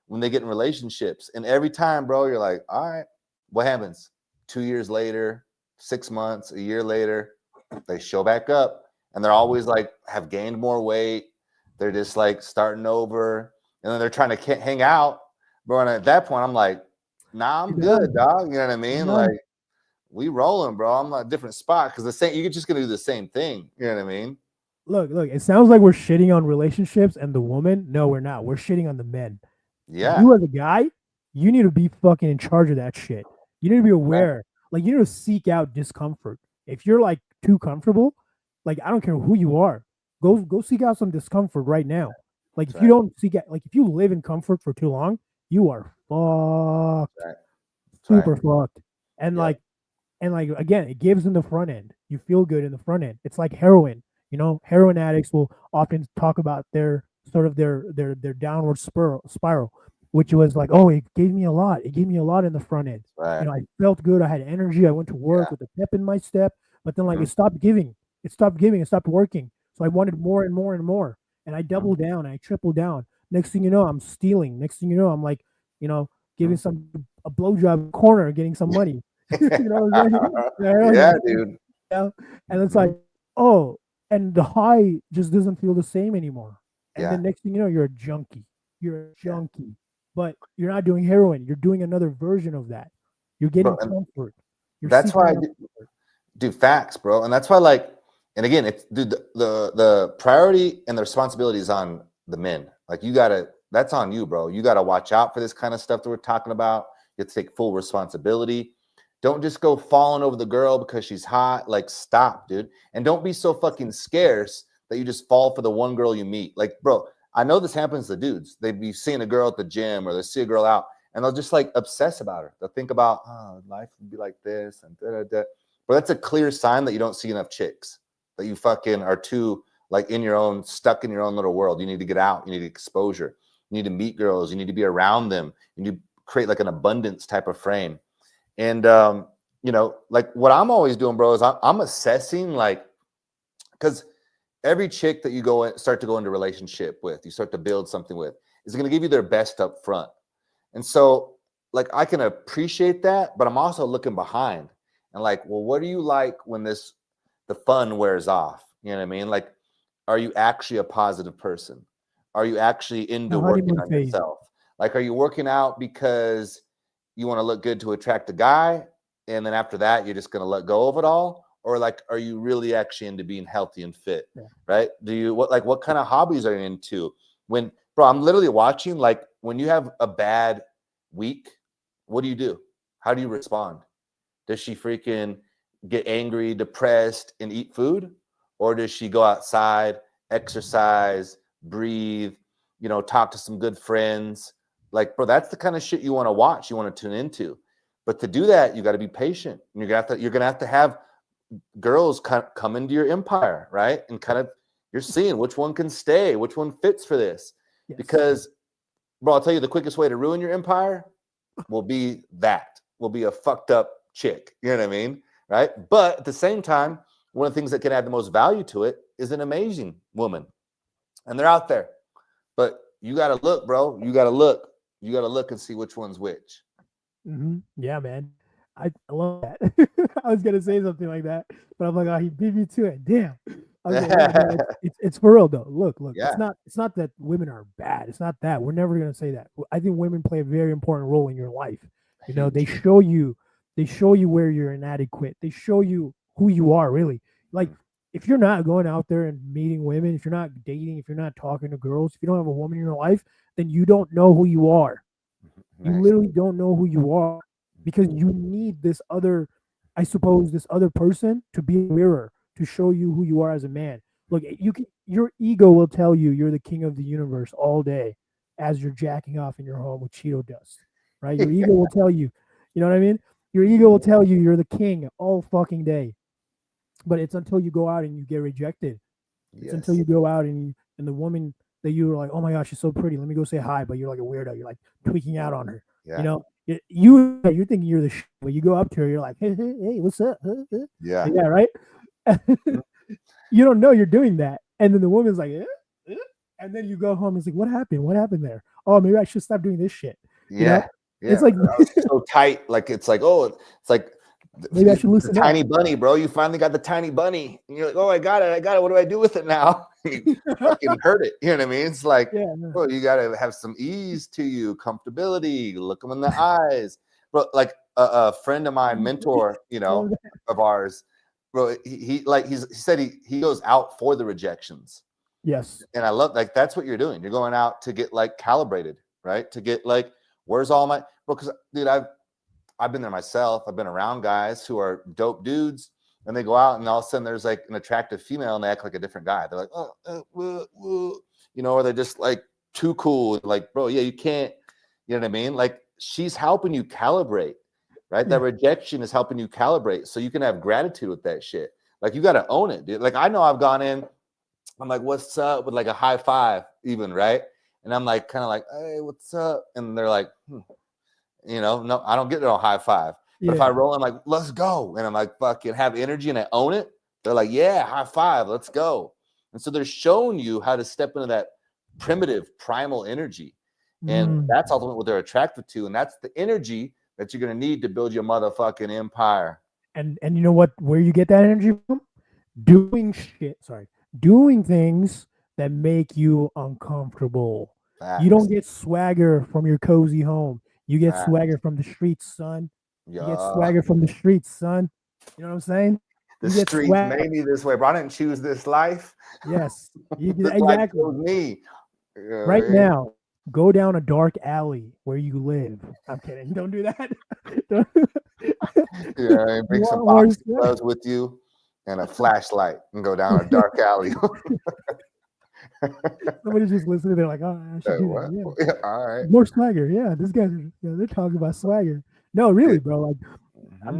when they get in relationships. And every time, bro, you're like, all right, what happens? 2 years later, 6 months, a year later, they show back up. And they're always like, have gained more weight. They're just like starting over. And then they're trying to hang out. Bro, and at that point, I'm like, nah, You're I'm good, done. dog. You know what I You're mean? done. Like, we rolling, bro. I'm at a different spot because the same you're just gonna do the same thing. You know what I mean? Look. It sounds like we're shitting on relationships and the woman. No, we're not. We're shitting on the men. Yeah. You as a guy, you need to be fucking in charge of that shit. You need to be Right. aware. Like you need to seek out discomfort. If you're like too comfortable, like I don't care who you are, go seek out some discomfort right now. Like That's if you right. don't seek out, like if you live in comfort for too long, you are fucked, That's right. That's right. super fucked. And Yep. like again, it gives in the front end. You feel good in the front end. It's like heroin. Heroin addicts will often talk about their sort of their downward spiral, which was like, oh, it gave me a lot. It gave me a lot in the front end. Right. I felt good. I had energy. I went to work Yeah. with a pep in my step. But then like Mhm. it stopped giving. It stopped giving. It stopped working. So I wanted more and more and more. And I Mhm. doubled down. I tripled down. Next thing you know, I'm stealing. Next thing you know, I'm like, giving Mhm. some a blowjob corner, getting some money. What I'm saying? Yeah, dude. Yeah. And it's Mhm. like, oh, and the high just doesn't feel the same anymore. And Yeah. then next thing you know, you're a junkie. You're a Yeah. junkie. But you're not doing heroin. You're doing another version of that. You're Bro, getting and comfort. You're that's why seeking I out do facts, bro. And that's why, like, and again, it's dude, the priority and the responsibility is on the men. Like, you gotta, that's on you, bro. You gotta watch out for this kind of stuff that we're talking about. You have to take full responsibility. Don't just go falling over the girl because she's hot. Like, stop, dude. And don't be so fucking scarce that you just fall for the one girl you meet. Like, bro, I know this happens to dudes. They be seeing a girl at the gym or they see a girl out and they'll just like obsess about her. They'll think about, oh, life would be like this and da da da. But that's a clear sign that you don't see enough chicks, that you fucking are too like in your own, stuck in your own little world. You need to get out. You need exposure. You need to meet girls. You need to be around them. You need to create like an abundance type of frame. And, like what I'm always doing, bro, is I'm assessing like, because every chick that you start to go into relationship with, you start to build something with, is going to give you their best up front. And so, like, I can appreciate that, but I'm also looking behind and like, well, what do you like when the fun wears off? You know what I mean? Like, are you actually a positive person? Are you actually the into working honeymoon on phase. yourself? Like, are you working out because you want to look good to attract a guy, and then after that, you're just going to let go of it all? Or like, are you really actually into being healthy and fit? Yeah. Right? What kind of hobbies are you into? When, bro, I'm literally watching, like, when you have a bad week, what do? How do you respond? Does she freaking get angry, depressed, and eat food? Or does she go outside, exercise, breathe, talk to some good friends? Like, bro, that's the kind of shit you want to watch, you want to tune into. But to do that, you got to be patient. And you're gonna have girls kind of come into your empire, right? And kind of you're seeing which one can stay, which one fits for this. Yes. Because, bro, I'll tell you the quickest way to ruin your empire, will be that, will be a fucked up chick. You know what I mean? Right. But at the same time, one of the things that can add the most value to it is an amazing woman. And they're out there. But you got to look, bro. You got to look. You got to look and see which one's which. Yeah, man. I love that. I was gonna say something like that, but I'm like, oh, he beat me to it. Damn. I was like, yeah, man, it's for real though. Look, Yeah. it's not that women are bad. It's not that. We're never gonna say that. I think women play a very important role in your life. You know, they show you where you're inadequate. They show you who you are really. Like if you're not going out there and meeting women, if you're not dating, if you're not talking to girls, if you don't have a woman in your life, then you don't know who you are. You literally don't know who you are because you need this other, I suppose, this other person to be a mirror to show you who you are as a man. Look, your ego will tell you you're the king of the universe all day as you're jacking off in your home with Cheeto dust, right? Your ego will tell you, you know what I mean? Your ego will tell you you're the king all fucking day. But it's until you go out and you get rejected. It's until you go out and the woman that you were like, oh my gosh, she's so pretty. Let me go say hi. But you're like a weirdo. You're like tweaking out on her. Yeah. You know, you're thinking you're the shit, but you go up to her, you're like, hey, what's up? Yeah. Yeah, right. You don't know you're doing that, and then the woman's like, and then you go home and it's like, what happened? What happened there? Oh, maybe I should stop doing this shit. Yeah. You know? Yeah. It's like so tight. Like it's like, oh, it's like maybe I should loosen the up. tiny bunny, bro. You finally got the tiny bunny. And you're like, oh, I got it. What do I do with it now? You fucking hurt it. You know what I mean? It's like, bro, you got to have some ease to you, comfortability, look them in the eyes. Bro, like a friend of mine, mentor, you know, of ours, bro, he said he goes out for the rejections. Yes. And I love, like, that's what you're doing. You're going out to get like calibrated, right? To get like, where's all my, bro, because dude, I've been there myself. I've been around guys who are dope dudes, and they go out and all of a sudden there's like an attractive female and they act like a different guy. They're like, you know, or they're just like too cool. Like, bro, yeah, you can't, you know what I mean? Like, she's helping you calibrate, right? That rejection is helping you calibrate so you can have gratitude with that shit. Like, you got to own it, dude. Like, I know I've gone in, I'm like, what's up? With like a high five, even, right? And I'm like, kind of like, hey, what's up? And they're like, you know, no, I don't get no high five. But if I roll, I'm like, let's go. And I'm like, fucking have energy and I own it. They're like, yeah, high five, let's go. And so they're showing you how to step into that primitive, primal energy. And that's ultimately what they're attracted to. And that's the energy that you're going to need to build your motherfucking empire. And you know what, where you get that energy from? Doing things that make you uncomfortable. Facts. You don't get swagger from your cozy home. You get swagger from the streets, son. You get swagger from the streets, son. You know what I'm saying? The streets made me this way, bro. I didn't choose this life. Yes, exactly. Me. Right now, go down a dark alley where you live. I'm kidding. Don't do that. Yeah, bring some boxing gloves with you and a flashlight and go down a dark alley. Somebody's just listening. They're like, oh, I should do that. Yeah. All right. More swagger. Yeah, this guy's, they're talking about swagger. No, really, bro. Like,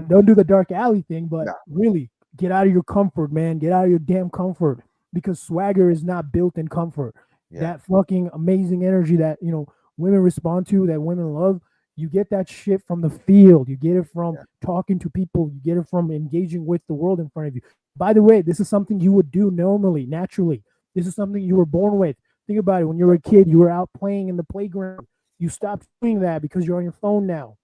don't do the dark alley thing, but really get out of your comfort, man. Get out of your damn comfort, because swagger is not built in comfort. That fucking amazing energy that, you know, women respond to, that women love, you get that shit from the field. You get it from talking to people. You get it from engaging with the world in front of you. By the way, this is something you would do normally, naturally. This is something you were born with. Think about it. When you were a kid, you were out playing in the playground. You stopped doing that because you're on your phone now.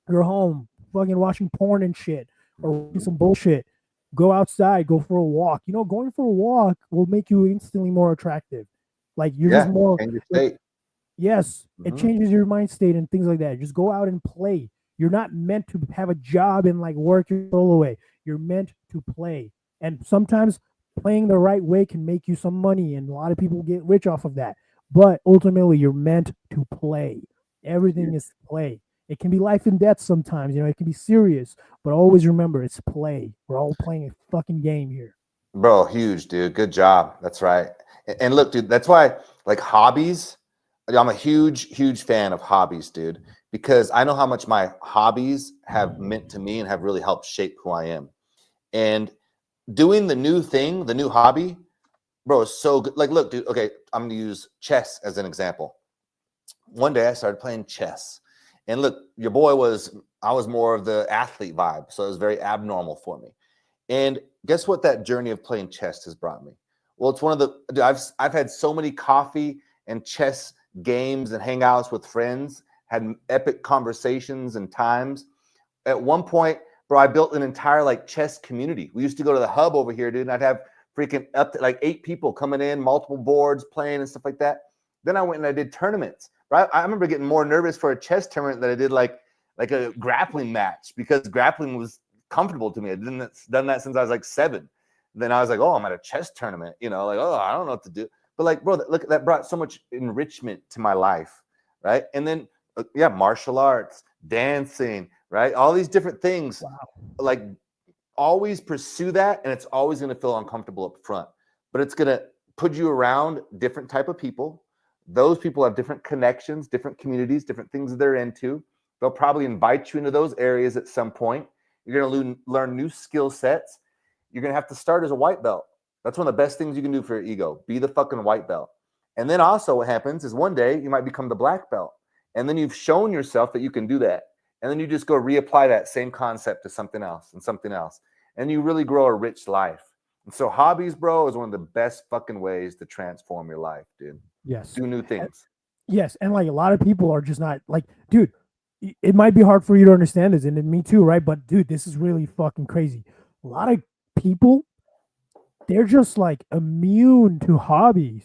You're home, fucking watching porn and shit, or watching some bullshit. Go outside, go for a walk. You know, going for a walk will make you instantly more attractive. Like, you're just more. Like, yes, it changes your mind state and things like that. Just go out and play. You're not meant to have a job and like work your soul away. You're meant to play. And sometimes playing the right way can make you some money, and a lot of people get rich off of that. But ultimately, you're meant to play. Everything is play. It can be life and death sometimes, you know, it can be serious, but always remember, it's play. We're all playing a fucking game here. Bro, huge, dude. Good job. That's right. And look, dude, that's why, like, hobbies, I'm a huge fan of hobbies, dude, because I know how much my hobbies have meant to me and have really helped shape who I am. And doing the new thing, the new hobby, bro, is so good. Like, look, dude, okay, I'm going to use chess as an example. One day I started playing chess, And look, I was more of the athlete vibe. So it was very abnormal for me. And guess what that journey of playing chess has brought me? Well, it's one of the, I've had so many coffee and chess games and hangouts with friends, had epic conversations and times. At one point, bro, I built an entire like chess community. We used to go to the hub over here, dude, and I'd have freaking up to like 8 people coming in, multiple boards playing and stuff like that. Then I went and I did tournaments. Right? I remember getting more nervous for a chess tournament than I did like a grappling match, because grappling was comfortable to me. I didn't done that since I was like 7. Then I was like, oh, I'm at a chess tournament, like, oh, I don't know what to do. But like, bro, look, that brought so much enrichment to my life, right? And then yeah, martial arts, dancing, right? All these different things. Wow. Like, always pursue that, and it's always going to feel uncomfortable up front, but it's going to put you around different type of people. Those people have different connections, different communities, different things that they're into. They'll probably invite you into those areas at some point. You're going to learn new skill sets. You're going to have to start as a white belt. That's one of the best things you can do for your ego. Be the fucking white belt. And then also what happens is one day you might become the black belt. And then you've shown yourself that you can do that. And then you just go reapply that same concept to something else and something else. And you really grow a rich life. And so hobbies, bro, is one of the best fucking ways to transform your life, dude. Yes. Do new things. Yes. And like a lot of people are just not like, dude, it might be hard for you to understand this, and me too, right? But dude, this is really fucking crazy. A lot of people, they're just like immune to hobbies.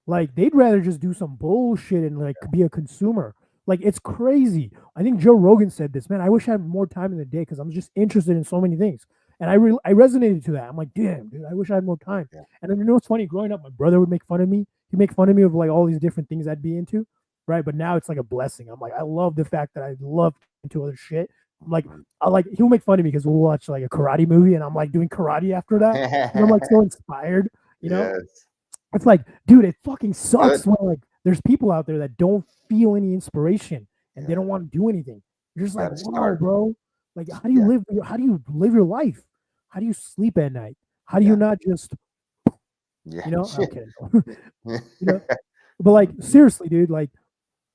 Like they'd rather just do some bullshit and like be a consumer. Like it's crazy. I think Joe Rogan said this, man. I wish I had more time in the day because I'm just interested in so many things. And I resonated to that. I'm like, damn, dude, I wish I had more time. Yeah. And then, what's funny? Growing up, my brother would make fun of me. He'd make fun of me of like all these different things I'd be into, right? But now it's like a blessing. I'm like, I love the fact that I love into other shit. I'm like, he'll make fun of me because we'll watch like a karate movie and I'm like doing karate after that. And I'm like so inspired, you know? Yes. It's like, dude, it fucking sucks when like there's people out there that don't feel any inspiration and they don't want to do anything. You're just like, wow, bro. Like, how do you live? How do you live your life? How do you sleep at night? How do you not just, you know? Okay, you know. But like, seriously, dude, like,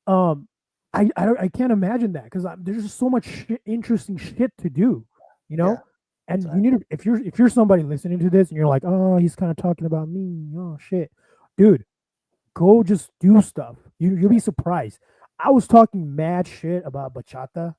I can't imagine that because there's just so much interesting shit to do, you know. And you need to, if you're somebody listening to this and you're like, oh, he's kind of talking about me, oh shit, dude, go just do stuff. You'll be surprised. I was talking mad shit about bachata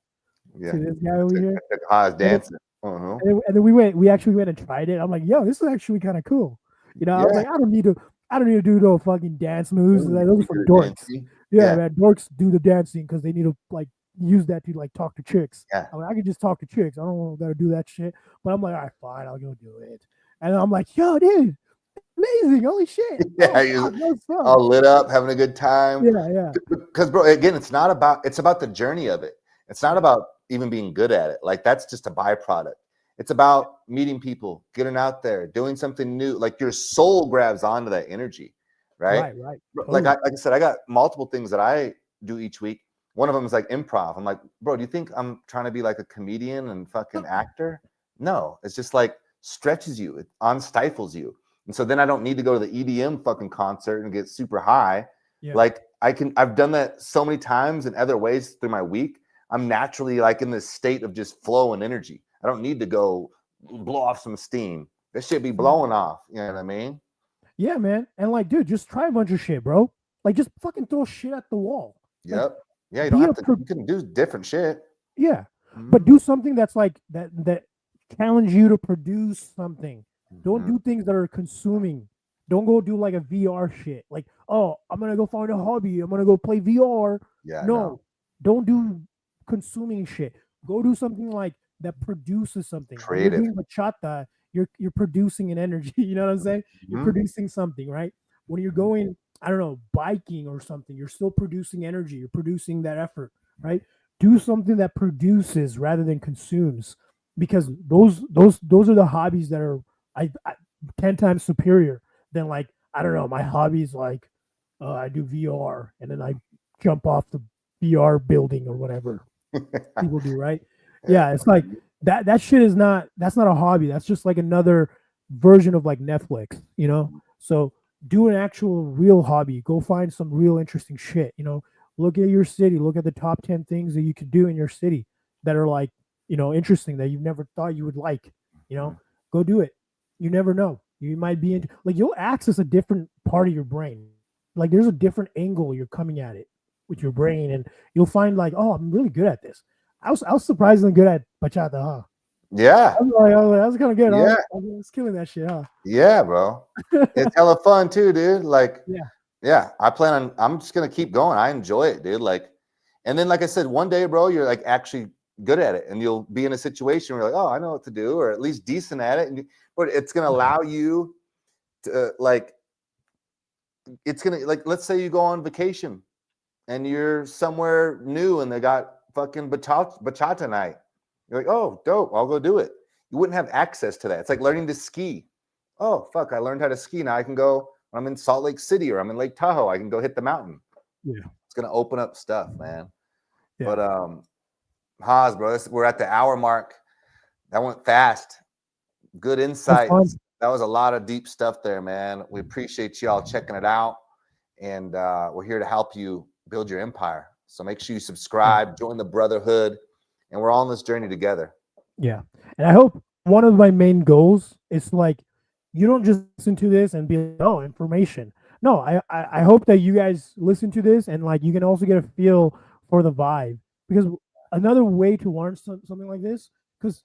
to this guy over here. I was dancing. And then we actually went and tried it. I'm like, yo, this is actually kind of cool. You know, I was like, I don't need to do no fucking dance moves. Like, those are for dorks. Man, dorks do the dancing because they need to like use that to like talk to chicks. I mean, I can just talk to chicks. I don't gotta do that shit. But I'm like, all right, fine, I'll go do it. And I'm like, yo, dude, amazing, holy shit. All lit up, having a good time. Yeah. Because bro, again, it's about the journey of it. It's not about even being good at it. Like that's just a byproduct. It's about meeting people, getting out there, doing something new. Like your soul grabs onto that energy, right? Right. Like like I said, I got multiple things that I do each week. One of them is like improv. I'm like, bro, do you think I'm trying to be like a comedian and fucking actor? No, it's just like stretches you, it unstifles you. And so then I don't need to go to the EDM fucking concert and get super high. Like I've done that so many times in other ways through my week. I'm naturally like in this state of just flow and energy. I don't need to go blow off some steam. That shit be blowing off. You know what I mean? Yeah, man. And like, dude, just try a bunch of shit, bro. Like just fucking throw shit at the wall. Yep. Like, yeah, you don't have to. You can do different shit. Yeah, but do something that's like that challenge you to produce something. Don't do things that are consuming. Don't go do like a VR shit. Like, oh, I'm gonna go find a hobby. I'm gonna go play VR. Yeah. No, don't do consuming shit. Go do something like that produces something. Creative. When you're doing bachata, you're producing an energy. You know what I'm saying? You're producing something, right? When you're going, I don't know, biking or something, you're still producing energy. You're producing that effort, right? Do something that produces rather than consumes, because those are the hobbies that are I 10 times superior than like, I don't know, my hobbies like I do VR and then I jump off the VR building or whatever people do, right? Yeah, it's like that shit is that's not a hobby. That's just like another version of like Netflix, you know? So do an actual real hobby. Go find some real interesting shit, you know? Look at your city. Look at the top 10 things that you could do in your city that are like, interesting that you've never thought you would like. Go do it. You never know. You might be into like you'll access a different part of your brain. Like there's a different angle you're coming at it with your brain, and you'll find like, oh, I'm really good at this. I was surprisingly good at bachata, huh? Yeah. That was kind of good. Yeah. I was killing that shit, huh? Yeah, bro. It's hella fun too, dude. Like, Yeah. I'm just gonna keep going. I enjoy it, dude. Like, and then like I said, one day, bro, you're like actually good at it, and you'll be in a situation where you're like, oh, I know what to do, or at least decent at it. But it's gonna allow you to it's gonna like, let's say you go on vacation and you're somewhere new and they got fucking bachata night. You're like, oh, dope, I'll go do it. You wouldn't have access to that. It's like learning to ski. Oh, fuck, I learned how to ski. Now I can go when I'm in Salt Lake City or I'm in Lake Tahoe. I can go hit the mountain. Yeah. It's going to open up stuff, man. Yeah. But, Haas, bro, we're at the hour mark. That went fast. Good insights. That was a lot of deep stuff there, man. We appreciate y'all checking it out. And we're here to help you build your empire. So make sure you subscribe, join the brotherhood, and we're all on this journey together. Yeah. And I hope one of my main goals is like, you don't just listen to this and be like, oh, information. No, I hope that you guys listen to this and like you can also get a feel for the vibe. Because another way to learn something like this, because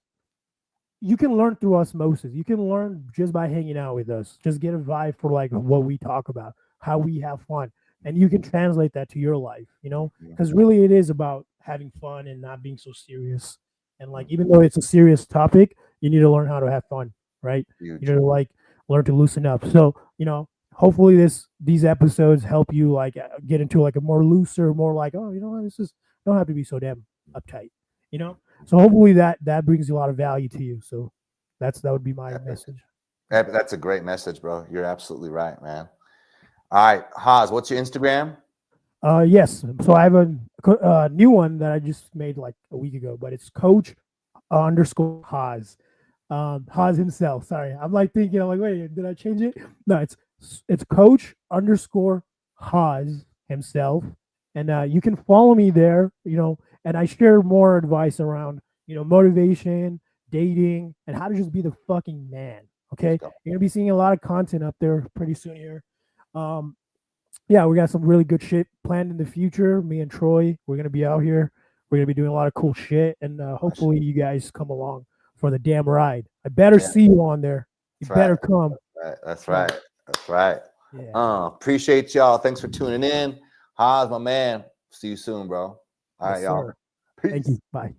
you can learn through osmosis. You can learn just by hanging out with us. Just get a vibe for like what we talk about, how we have fun. And you can translate that to your life, because really it is about having fun and not being so serious. And like, even though it's a serious topic, you need to learn how to have fun, right? Huge. You know, like learn to loosen up. So, hopefully these episodes help you like get into like a more looser, more like, oh, don't have to be so damn uptight, So hopefully that brings a lot of value to you. So that would be my message. That's a great message, bro. You're absolutely right, man. All right, Haas, what's your Instagram? Yes. So I have a new one that I just made like a week ago, but it's Coach _ Haas. Haas himself. Sorry, I'm like thinking. I'm like, wait, did I change it? No, it's Coach _ Haas himself, and you can follow me there. And I share more advice around motivation, dating, and how to just be the fucking man. Okay, you're gonna be seeing a lot of content up there pretty soon here. Yeah, we got some really good shit planned in the future. Me and Troy, we're gonna be out here. We're gonna be doing a lot of cool shit, and hopefully you guys come along for the damn ride. I better see you on there. You better come. That's right. That's right. Yeah. Appreciate y'all. Thanks for tuning in. Haas, my man. See you soon, bro. All right, y'all. Thank you. Bye.